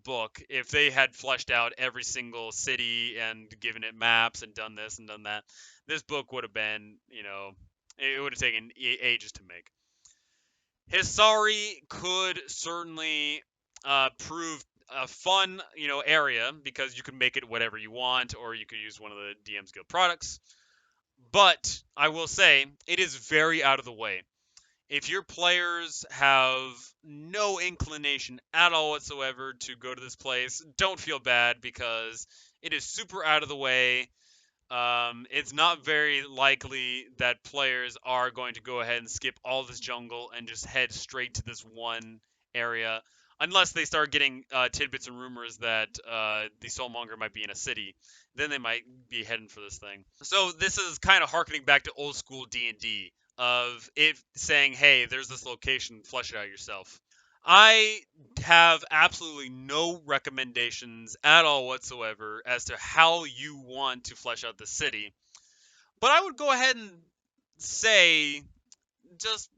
book. If they had fleshed out every single city and given it maps and done this and done that, this book would have been, it would have taken ages to make. Hisari could certainly prove a fun, area because you can make it whatever you want, or you could use one of the DM's Guild products. But I will say it is very out of the way. If your players have no inclination at all whatsoever to go to this place, don't feel bad because it is super out of the way. It's not very likely that players are going to go ahead and skip all this jungle and just head straight to this one area, unless they start getting tidbits and rumors that the Soulmonger might be in a city. Then they might be heading for this thing. So this is kind of harkening back to old school D&D of it saying, "Hey, there's this location, flesh it out yourself." I have absolutely no recommendations at all whatsoever as to how you want to flesh out the city. But I would go ahead and say just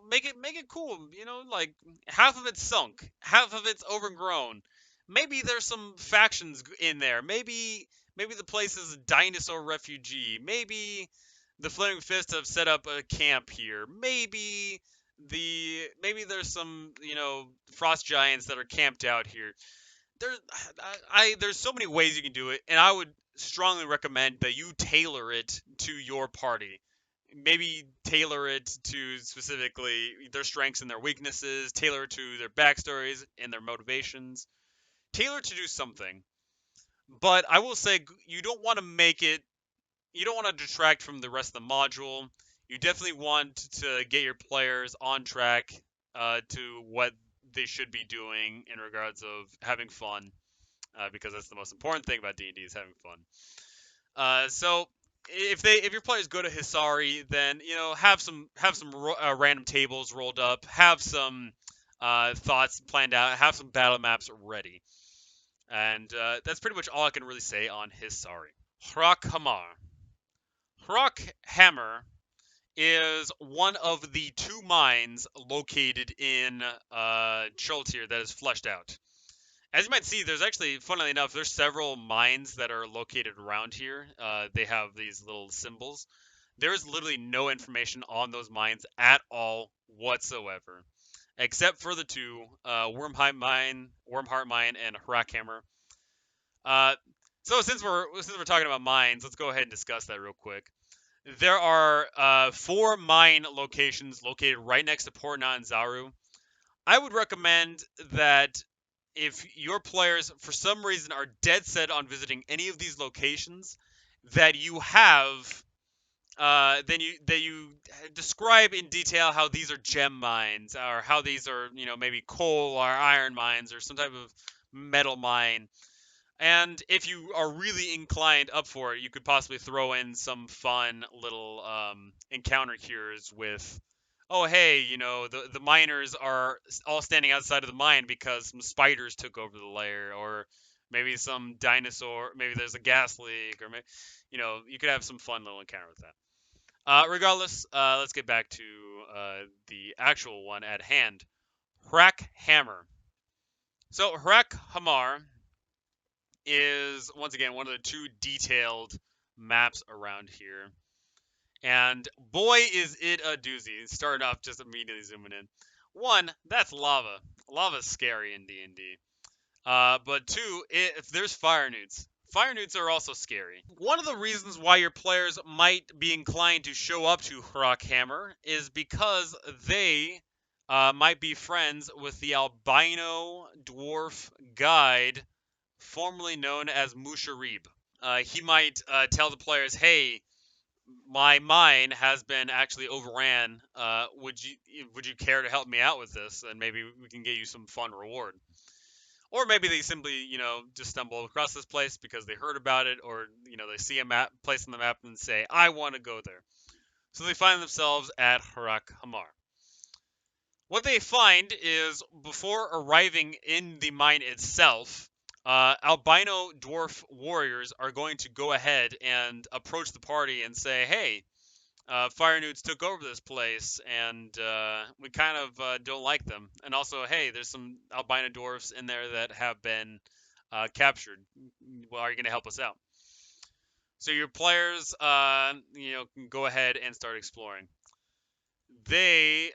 make it cool, like half of it's sunk, half of it's overgrown. Maybe there's some factions in there. Maybe the place is a dinosaur refugee. Maybe the Flaming Fist have set up a camp here. Maybe there's some frost giants that are camped out here. There's so many ways you can do it, and I would strongly recommend that you tailor it to your party. Maybe tailor it to specifically their strengths and their weaknesses, tailor it to their backstories and their motivations, tailor to do something. But I will say you don't want to make it, you don't want to detract from the rest of the module. You definitely want to get your players on track to what they should be doing in regards of having fun, because that's the most important thing about D&D is having fun. So if your players go to Hisari, then have some random tables rolled up, have some thoughts planned out, have some battle maps ready, and that's pretty much all I can really say on Hisari. Hrakhamar. Hrakhamar is one of the two mines located in Chult here that is fleshed out. As you might see, there's actually, funnily enough, there's several mines that are located around here. They have these little symbols. There is literally no information on those mines at all whatsoever, except for the two, Wormheart Mine, and Hrakhamar. Uh, so since we're talking about mines, let's go ahead and discuss that real quick. There are four mine locations located right next to Port Zaru. I would recommend that if your players, for some reason, are dead set on visiting any of these locations, that you have, then you describe in detail how these are gem mines, or how these are, maybe coal or iron mines, or some type of metal mine. And if you are really inclined up for it, you could possibly throw in some fun little encounter cures with, oh hey, the miners are all standing outside of the mine because some spiders took over the lair, or maybe some dinosaur, maybe there's a gas leak, or maybe, you could have some fun little encounter with that. Regardless, let's get back to the actual one at hand, Hrakhamar. So Hrakhamar is once again one of the two detailed maps around here. And boy, is it a doozy. Starting off just immediately zooming in. One, that's lava. Lava's scary in D&D. But two, if there's fire newts. Fire newts are also scary. One of the reasons why your players might be inclined to show up to Hrakhamar is because they might be friends with the albino dwarf guide, formerly known as Musharib. He might tell the players, "Hey, my mine has been actually overran. Would you care to help me out with this? And maybe we can get you some fun reward." Or maybe they simply, just stumble across this place because they heard about it, or they see a map place on the map and say, "I want to go there." So they find themselves at Hrakhamar. What they find is before arriving in the mine itself, albino dwarf warriors are going to go ahead and approach the party and say, "Hey, Fire Newts took over this place, and we kind of don't like them. And also, hey, there's some albino dwarfs in there that have been captured. Well, are you going to help us out?" So your players, can go ahead and start exploring. There's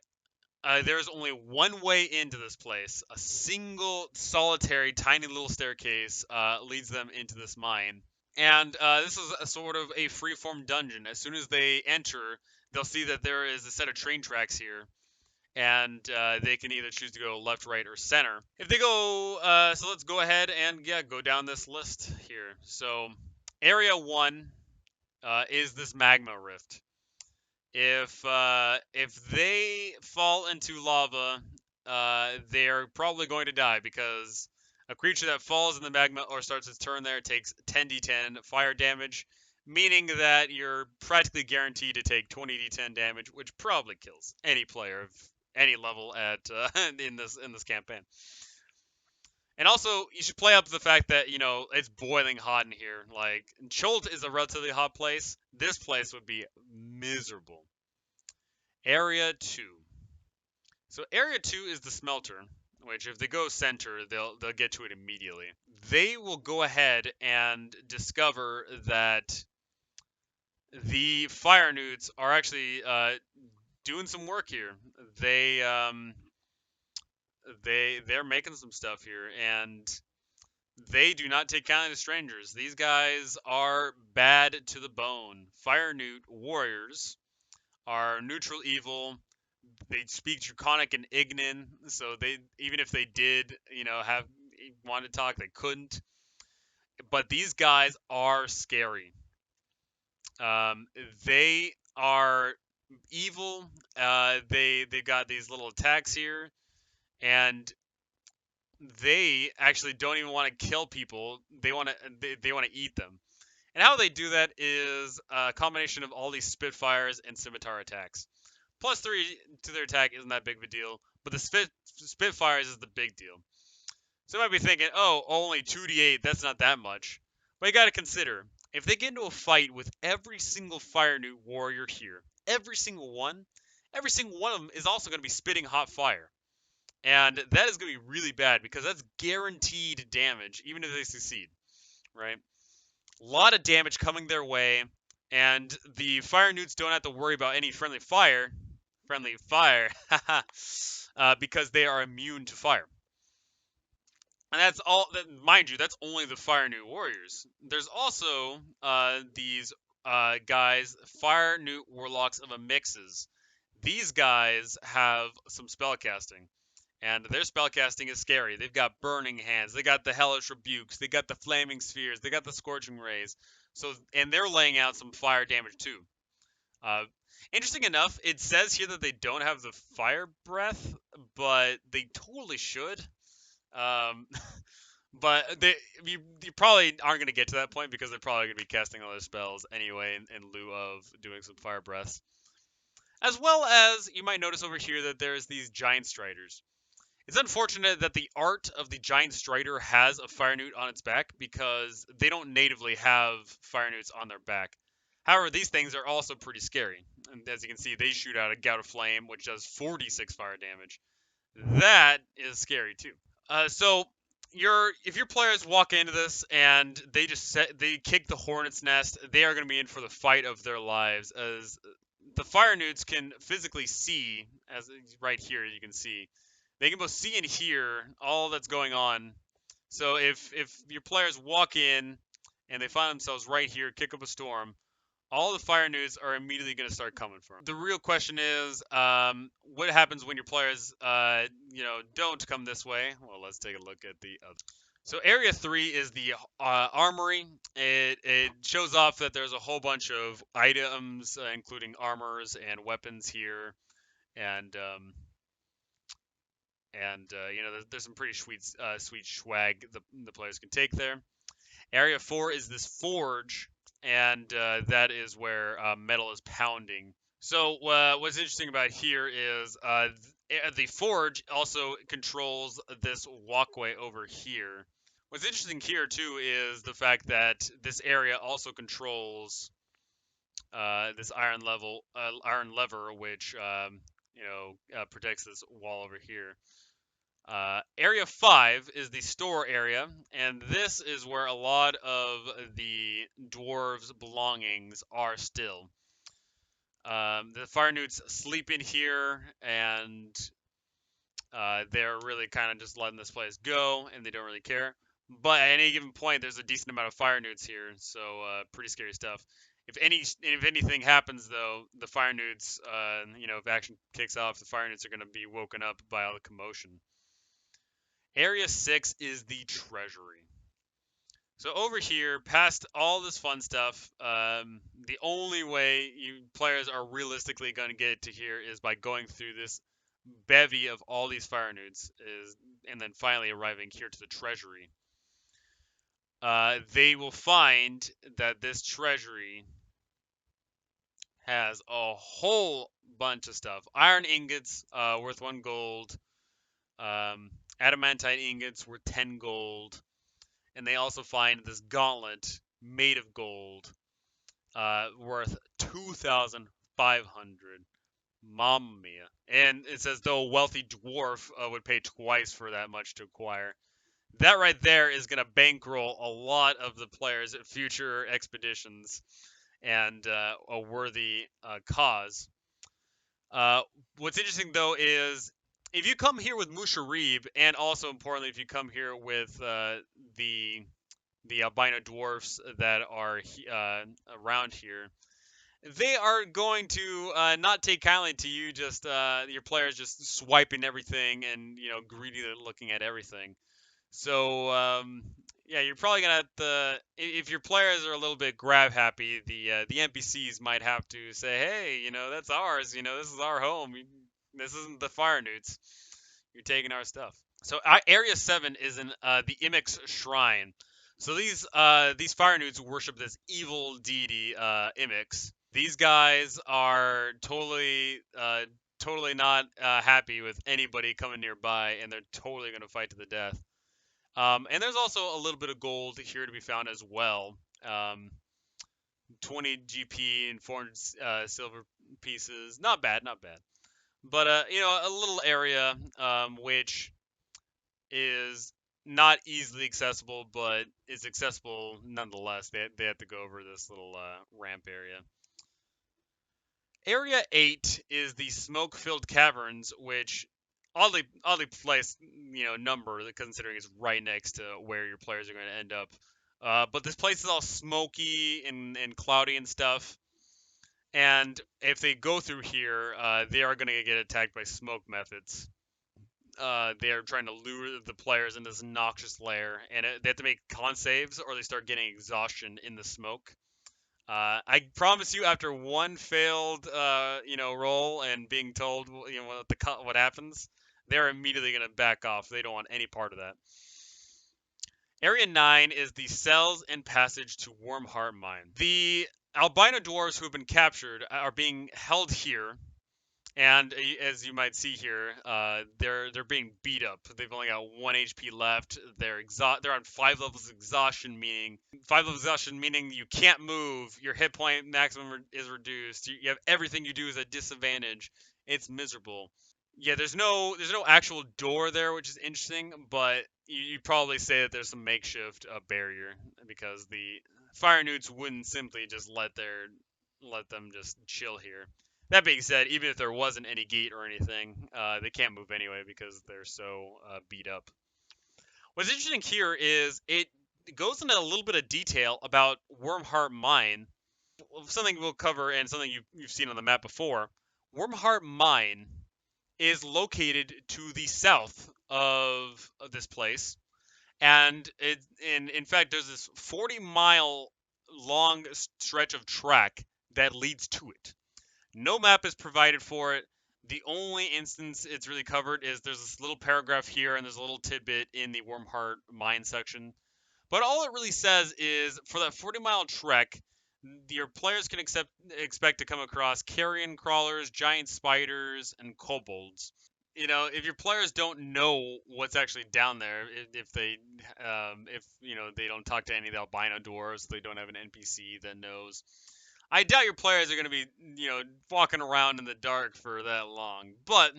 only one way into this place. A single, solitary, tiny little staircase leads them into this mine. And this is a sort of a freeform dungeon. As soon as they enter, they'll see that there is a set of train tracks here, and they can either choose to go left, right, or center. If they go, so let's go ahead and go down this list here. So, Area 1 is this magma rift. If they fall into lava, they're probably going to die because a creature that falls in the magma or starts its turn there takes 10d10 fire damage, meaning that you're practically guaranteed to take 20d10 damage, which probably kills any player of any level at in this campaign. And also, you should play up the fact that, it's boiling hot in here. Like, Chult is a relatively hot place. This place would be miserable. Area 2. So Area 2 is the smelter, which if they go center, they'll get to it immediately. They will go ahead and discover that the fire newts are actually doing some work here. They're making some stuff here, and they do not take kindly to strangers. These guys are bad to the bone. Fire newt warriors are neutral evil. They speak Draconic and Ignan, so they, even if they did, have want to talk, they couldn't. But these guys are scary. They are evil. They've got these little attacks here, and they actually don't even want to kill people. They want to eat them. And how they do that is a combination of all these Spitfires and Scimitar attacks. +3 to their attack isn't that big of a deal, but the Spitfires is the big deal. So you might be thinking, oh, only 2d8, that's not that much. But you got to consider, if they get into a fight with every single Fire Newt warrior here, every single one of them is also going to be spitting hot fire. And that is going to be really bad because that's guaranteed damage, even if they succeed, right? A lot of damage coming their way, and the Fire Newts don't have to worry about any friendly fire, because they are immune to fire. And that's all. Mind you, that's only the Fire Newt warriors. There's also these guys, Fire Newt warlocks of Amixes. These guys have some spellcasting, and their spellcasting is scary. They've got Burning Hands, they got the Hellish Rebukes, they got the Flaming Spheres, they got the Scorching Rays. And they're laying out some fire damage too. Interesting enough, it says here that they don't have the fire breath, but they totally should. But you probably aren't going to get to that point because they're probably going to be casting all their spells anyway in lieu of doing some fire breaths. As well as, you might notice over here that there's these giant striders. It's unfortunate that the art of the giant strider has a fire newt on its back because they don't natively have fire newts on their back. However, these things are also pretty scary. And as you can see, they shoot out a Gout of Flame, which does 46 fire damage. That is scary too. So if your players walk into this and they kick the hornet's nest, they are going to be in for the fight of their lives, as the fire newts can physically see, as right here you can see, they can both see and hear all that's going on. So if your players walk in and they find themselves right here, kick up a storm, all the fire newts are immediately going to start coming for them. The real question is, what happens when your players, don't come this way? Well, let's take a look at the other. So Area 3 is the armory. It shows off that there's a whole bunch of items, including armors and weapons here, and there's some pretty sweet swag the players can take there. Area 4 is this forge, and that is where metal is pounding. So what's interesting about here is the forge also controls this walkway over here. What's interesting here too is the fact that this area also controls this iron lever, which protects this wall over here. Area 5 is the store area, and this is where a lot of the dwarves' belongings are still. The fire newts sleep in here, and they're really kind of just letting this place go, and they don't really care. But at any given point, there's a decent amount of fire newts here, so pretty scary stuff. If anything happens, though, the fire newts, if action kicks off, the fire newts are going to be woken up by all the commotion. Area 6 is the treasury. So over here, past all this fun stuff, the only way you players are realistically going to get to here is by going through this bevy of all these fire newts, and then finally arriving here to the treasury. They will find that this treasury has a whole bunch of stuff. Iron ingots worth 1 gold. Adamantite ingots worth 10 gold. And they also find this gauntlet made of gold, worth 2,500. Mamma mia. And it says, though a wealthy dwarf would pay twice for that much to acquire. That right there is going to bankroll a lot of the players' future expeditions, and a worthy cause. What's interesting, though, is if you come here with Musharib, and also importantly, if you come here with the albino dwarfs that are around here, they are going to not take kindly to you, just your players just swiping everything and greedily looking at everything. So yeah, you're probably gonna have to, if your players are a little bit grab happy, the NPCs might have to say, hey, that's ours. This is our home. This isn't the fire newts. You're taking our stuff. So Area 7 is in the Imix Shrine. So these fire newts worship this evil deity, Imix. These guys are totally not happy with anybody coming nearby, and they're totally gonna fight to the death. And there's also a little bit of gold here to be found as well. 20 GP and 400 silver pieces. Not bad, not bad. But a little area which is not easily accessible, but is accessible nonetheless. They have to go over this little ramp area. Area 8 is the smoke-filled caverns, which oddly placed, number, considering it's right next to where your players are going to end up. But this place is all smoky and cloudy and stuff. And if they go through here, they are going to get attacked by smoke methods. They are trying to lure the players in this noxious lair, and they have to make con saves or they start getting exhaustion in the smoke. I promise you, after one failed, roll and being told, what happens, they're immediately going to back off. They don't want any part of that. Area 9 is the cells and passage to Warmheart Mine. The albino dwarves who have been captured are being held here, And as you might see here, they're being beat up. They've only got 1 HP left. They're on 5 levels of exhaustion, meaning 5 levels of exhaustion, meaning you can't move. Your hit point maximum is reduced. You have everything you do is at disadvantage. It's miserable. Yeah, there's no actual door there, which is interesting, but you'd probably say that there's some makeshift barrier because the fire newts wouldn't simply just let them just chill here. That being said, even if there wasn't any gate or anything, they can't move anyway because they're so beat up. What's interesting here is it goes into a little bit of detail about Wormheart Mine, something we'll cover and something you've seen on the map before. Wormheart Mine is located to the south of this place, and in fact there's this 40-mile long stretch of track that leads to it. No map is provided for it. The only instance it's really covered is there's this little paragraph here and there's a little tidbit in the Wormheart mine section. But all it really says is for that 40-mile trek, your players can expect to come across carrion crawlers, giant spiders, and kobolds. If your players don't know what's actually down there, if they don't talk to any of the albino dwarves, they don't have an NPC that knows. I doubt your players are going to be, walking around in the dark for that long. But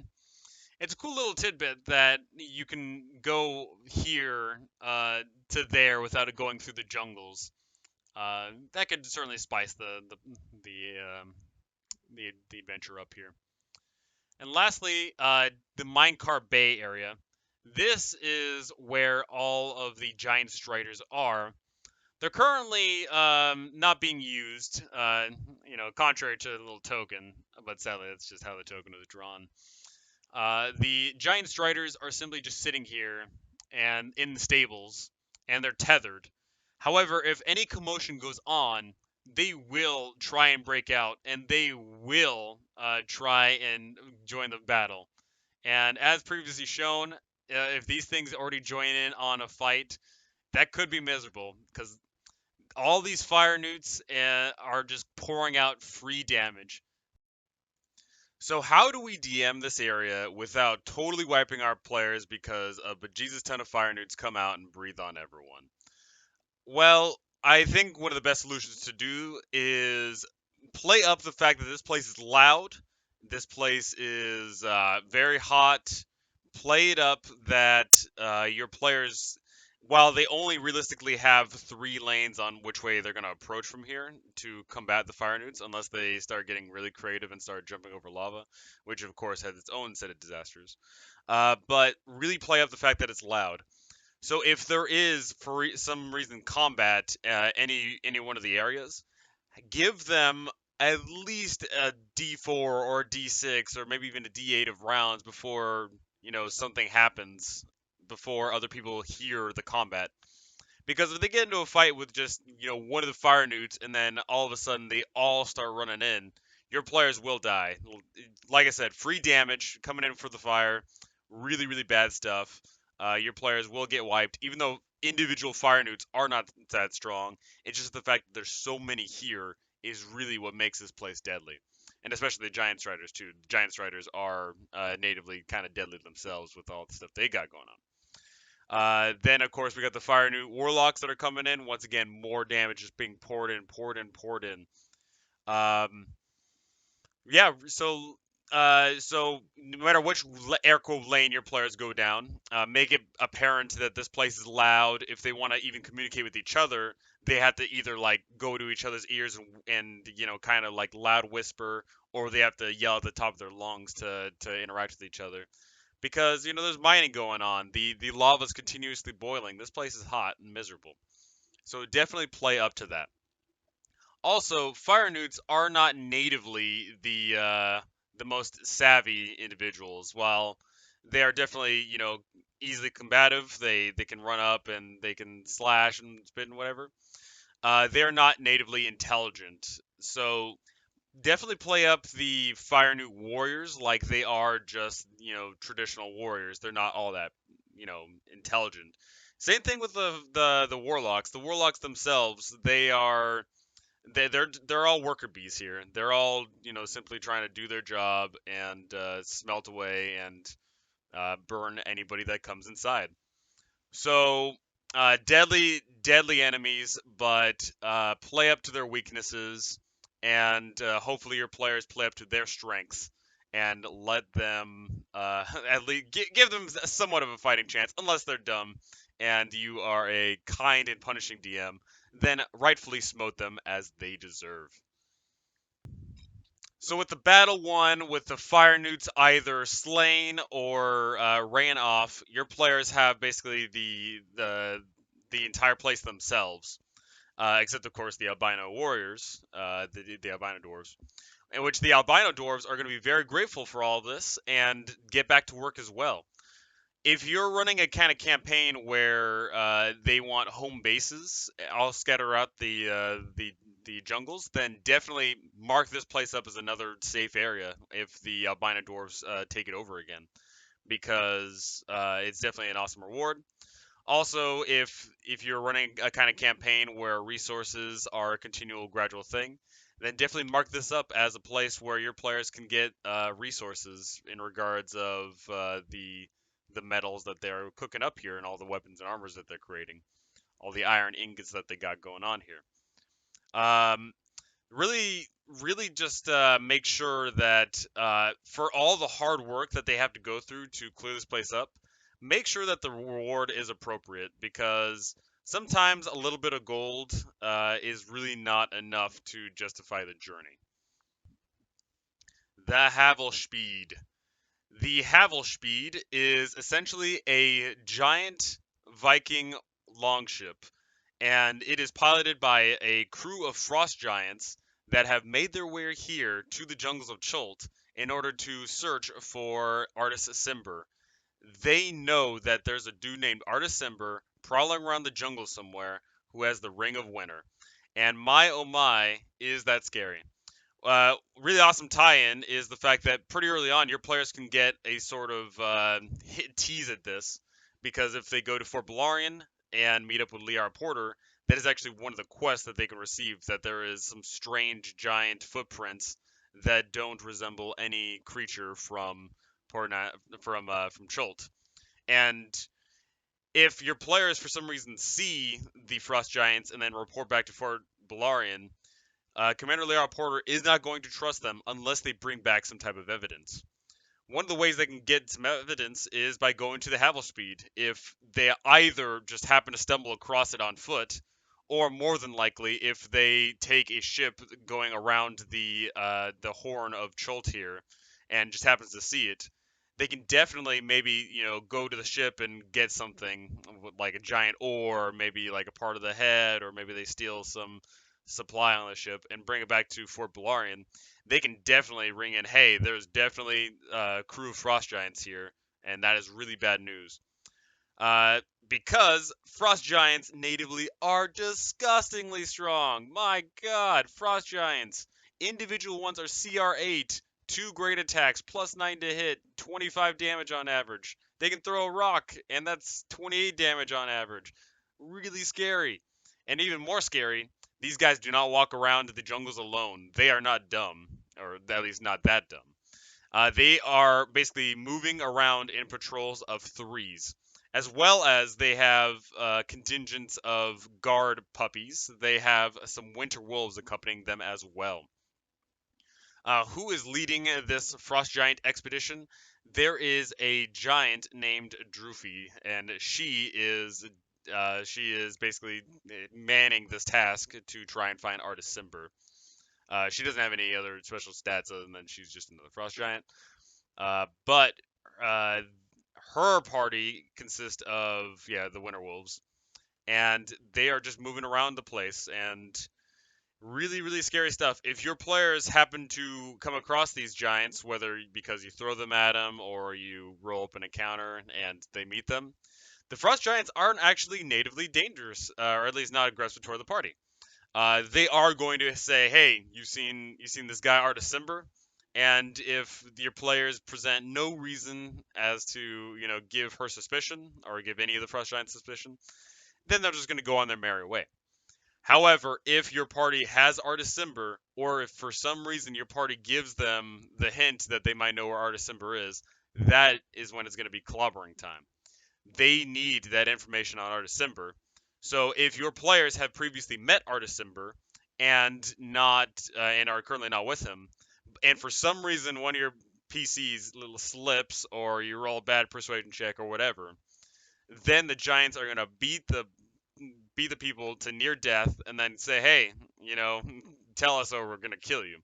it's a cool little tidbit that you can go here to there without it going through the jungles. That could certainly spice the adventure up here. And lastly, the Minecart Bay area. This is where all of the giant striders are. They're currently not being used, contrary to the little token, but sadly that's just how the token was drawn. The giant striders are simply just sitting here and in the stables, and they're tethered. However, if any commotion goes on, they will try and break out, and they will try and join the battle. And as previously shown, if these things already join in on a fight, that could be miserable because all these fire newts are just pouring out free damage. So how do we DM this area without totally wiping our players because a bejesus ton of fire newts come out and breathe on everyone? Well, I think one of the best solutions to do is play up the fact that this place is loud, this place is very hot. Play it up that your players, while they only realistically have 3 lanes on which way they're going to approach from here to combat the fire newts, unless they start getting really creative and start jumping over lava, which of course has its own set of disasters. But really play up the fact that it's loud. So if there is, for some reason, combat any one of the areas, give them at least a D4 or a D6 or maybe even a D8 of rounds before something happens, before other people hear the combat. Because if they get into a fight with just one of the fire newts and then all of a sudden they all start running in, your players will die. Like I said, free damage coming in for the fire, really really bad stuff. Your players will get wiped, even though individual fire newts are not that strong. It's just the fact that there's so many here is really what makes this place deadly, and especially the giant striders too. Giant striders are natively kind of deadly themselves with all the stuff they got going on. Then of course we got the fire newt warlocks that are coming in. Once again, more damage is being poured in, poured in, poured in. Um, yeah, so no matter which air cove lane your players go down, make it apparent that this place is loud. If they want to even communicate with each other, they have to either like go to each other's ears and kind of like loud whisper, or they have to yell at the top of their lungs to interact with each other. Because there's mining going on. The lava's continuously boiling. This place is hot and miserable. So definitely play up to that. Also, fire newts are not natively the most savvy individuals. While they are definitely easily combative, they can run up and they can slash and spit and whatever. They are not natively intelligent. So definitely play up the fire newt warriors like they are just traditional warriors. They're not all that intelligent. Same thing with the warlocks. The warlocks themselves, they are they're all worker bees here. They're all simply trying to do their job and smelt away and burn anybody that comes inside. So deadly enemies, but play up to their weaknesses, and hopefully your players play up to their strengths, and let them at least give them somewhat of a fighting chance, unless they're dumb, and you are a kind and punishing DM. Then rightfully smote them as they deserve. So with the battle won, with the fire newts either slain or ran off, your players have basically the entire place themselves, except of course the albino warriors, the albino dwarves, in which the albino dwarves are going to be very grateful for all of this and get back to work as well. If you're running a kind of campaign where they want home bases, I'll scatter out the jungles, then definitely mark this place up as another safe area if the albino dwarves take it over again, because it's definitely an awesome reward. Also, if you're running a kind of campaign where resources are a continual gradual thing, then definitely mark this up as a place where your players can get resources in regards of the metals that they're cooking up here and all the weapons and armors that they're creating, all the iron ingots that they got going on here. Really, really just make sure that for all the hard work that they have to go through to clear this place up, make sure that the reward is appropriate, because sometimes a little bit of gold is really not enough to justify the journey. The Hvalspyd. The Hvalspyd is essentially a giant Viking longship, and it is piloted by a crew of frost giants that have made their way here to the jungles of Chult in order to search for Artis Cimber. They know that there's a dude named Artis Cimber prowling around the jungle somewhere who has the Ring of Winter. And my oh my, is that scary. Really awesome tie-in is the fact that pretty early on your players can get a sort of hit tease at this, because if they go to Fort Belaurian and meet up with Liar Porter, that is actually one of the quests that they can receive. That there is some strange giant footprints that don't resemble any creature from from Chult. And if your players for some reason see the frost giants and then report back to Fort Belaurian, Commander Leon Porter is not going to trust them unless they bring back some type of evidence. One of the ways they can get some evidence is by going to the Hvalspyd. If they either just happen to stumble across it on foot, or more than likely, if they take a ship going around the Horn of Chult here, and just happens to see it, they can definitely maybe go to the ship and get something like a giant ore, maybe like a part of the head, or maybe they steal some supply on the ship and bring it back to Fort Belaurian. They can definitely ring in, hey, there's definitely a crew of frost giants here, and that is really bad news. Because frost giants natively are disgustingly strong. My god, frost giants. Individual ones are CR8, 2 great attacks, plus 9 to hit, 25 damage on average. They can throw a rock, and that's 28 damage on average. Really scary. And even more scary, these guys do not walk around the jungles alone. They are not dumb, or at least not that dumb. They are basically moving around in patrols of threes, as well as they have contingents of guard puppies. They have some winter wolves accompanying them as well. Who is leading this frost giant expedition? There is a giant named Droofy, and she is basically manning this task to try and find Artis Cimber. She doesn't have any other special stats other than she's just another frost giant. But uh, her party consists of the Winter Wolves, and they are just moving around the place, and really really scary stuff. If your players happen to come across these giants, whether because you throw them at them or you roll up an encounter and they meet them, the frost giants aren't actually natively dangerous, or at least not aggressive toward the party. They are going to say, "Hey, you seen this guy Artis Cimber?" And if your players present no reason as to give her suspicion or give any of the frost giants suspicion, then they're just going to go on their merry way. However, if your party has Artisimber, or if for some reason your party gives them the hint that they might know where Artisimber is, that is when it's going to be clobbering time. They need that information on Artisimber. So if your players have previously met Artisimber and are currently not with him, and for some reason one of your PCs little slips or you roll a bad persuasion check or whatever, then the Giants are gonna beat the people to near death and then say, hey, you know, tell us or we're gonna kill you.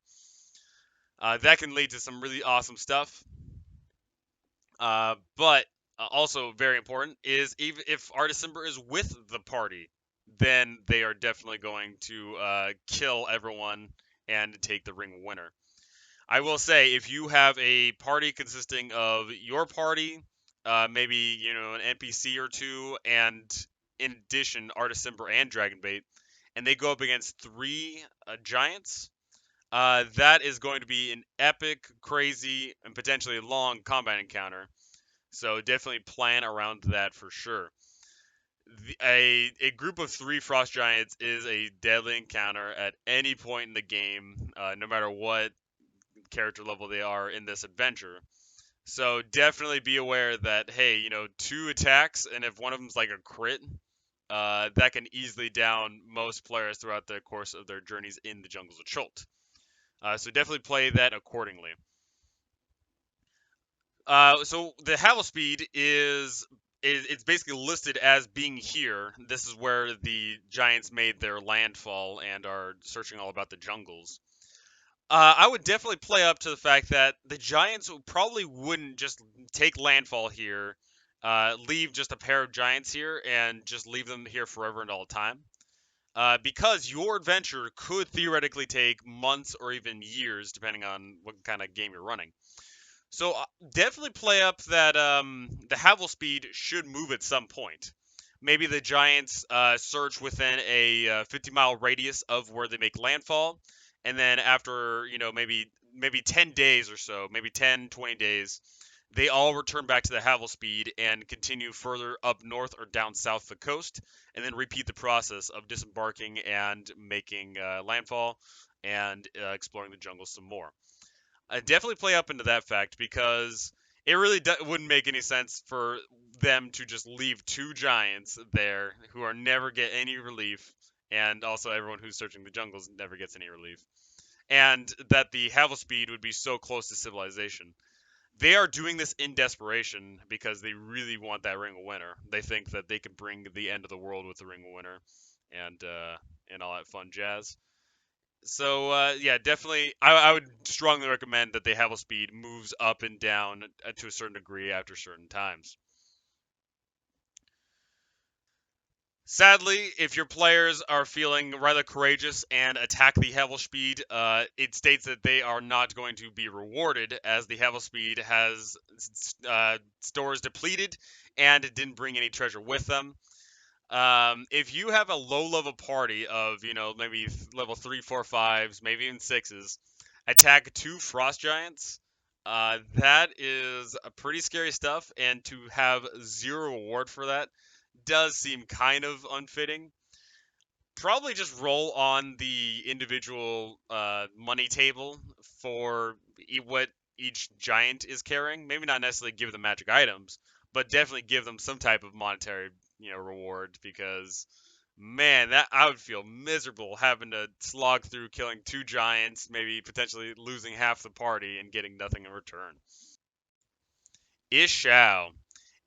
That can lead to some really awesome stuff. But also very important is even if Artisimber is with the party, then they are definitely going to kill everyone and take the ring winner. I will say, if you have a party consisting of your party, maybe an NPC or two, and in addition Artisimber and Dragonbait, and they go up against three giants, that is going to be an epic, crazy, and potentially long combat encounter. So definitely plan around that for sure. A group of three frost giants is a deadly encounter at any point in the game, no matter what character level they are in this adventure. So definitely be aware that hey, two attacks, and if one of them's like a crit, that can easily down most players throughout the course of their journeys in the jungles of Chult. So definitely play that accordingly. So the Hvalspyd it's basically listed as being here. This is where the giants made their landfall and are searching all about the jungles. I would definitely play up to the fact that the Giants probably wouldn't just take landfall here, leave just a pair of Giants here, and just leave them here forever and all time. Because your adventure could theoretically take months or even years, depending on what kind of game you're running. So definitely play up that the Hvalspyd should move at some point. Maybe the Giants search within a 50-mile radius of where they make landfall, and then after maybe 10 days or so, maybe 10, 20 days, they all return back to the Hvalspyd and continue further up north or down south the coast, and then repeat the process of disembarking and making landfall and exploring the jungle some more. I definitely play up into that fact because it really wouldn't make any sense for them to just leave two giants there who are never get any relief, and also everyone who's searching the jungles never gets any relief, and that the Hvalspyd would be so close to civilization. They are doing this in desperation because they really want that Ring of Winter. They think that they could bring the end of the world with the Ring of Winter, and all that fun jazz. So yeah, definitely, I would strongly recommend that the Hvalspyd moves up and down to a certain degree after certain times. Sadly, if your players are feeling rather courageous and attack the Hvalspyd, it states that they are not going to be rewarded as the Hvalspyd has stores depleted and it didn't bring any treasure with them. If you have a low level party of, maybe level 3, 4, 5s, maybe even 6s, attack two frost giants, that is a pretty scary stuff, and to have zero reward for that does seem kind of unfitting. Probably just roll on the individual money table for what each giant is carrying. Maybe not necessarily give them magic items, but definitely give them some type of monetary, reward because man, that I would feel miserable having to slog through killing two giants, maybe potentially losing half the party and getting nothing in return. Ishau.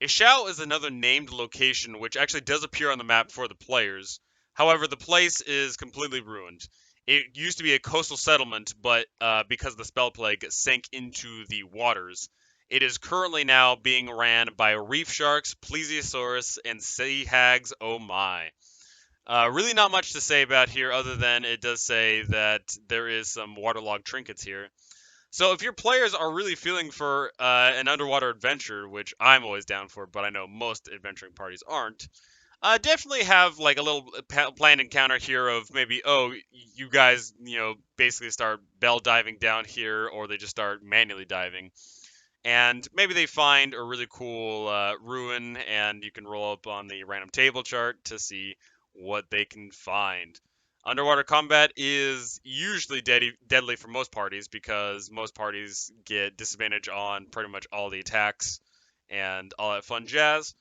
Ishau is another named location which actually does appear on the map for the players. However, the place is completely ruined. It used to be a coastal settlement, but because of the spell plague, sank into the waters. It is currently now being ran by reef sharks, plesiosaurus, and sea hags. Oh my. Really not much to say about here other than it does say that there is some waterlogged trinkets here. So if your players are really feeling for an underwater adventure, which I'm always down for, but I know most adventuring parties aren't, definitely have like a little planned encounter here of maybe, oh, you guys, basically start bell diving down here, or they just start manually diving, and maybe they find a really cool ruin, and you can roll up on the random table chart to see what they can find. Underwater combat is usually deadly for most parties because most parties get disadvantage on pretty much all the attacks and all that fun jazz.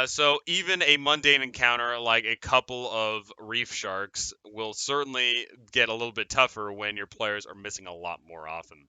So even a mundane encounter like a couple of reef sharks will certainly get a little bit tougher when your players are missing a lot more often.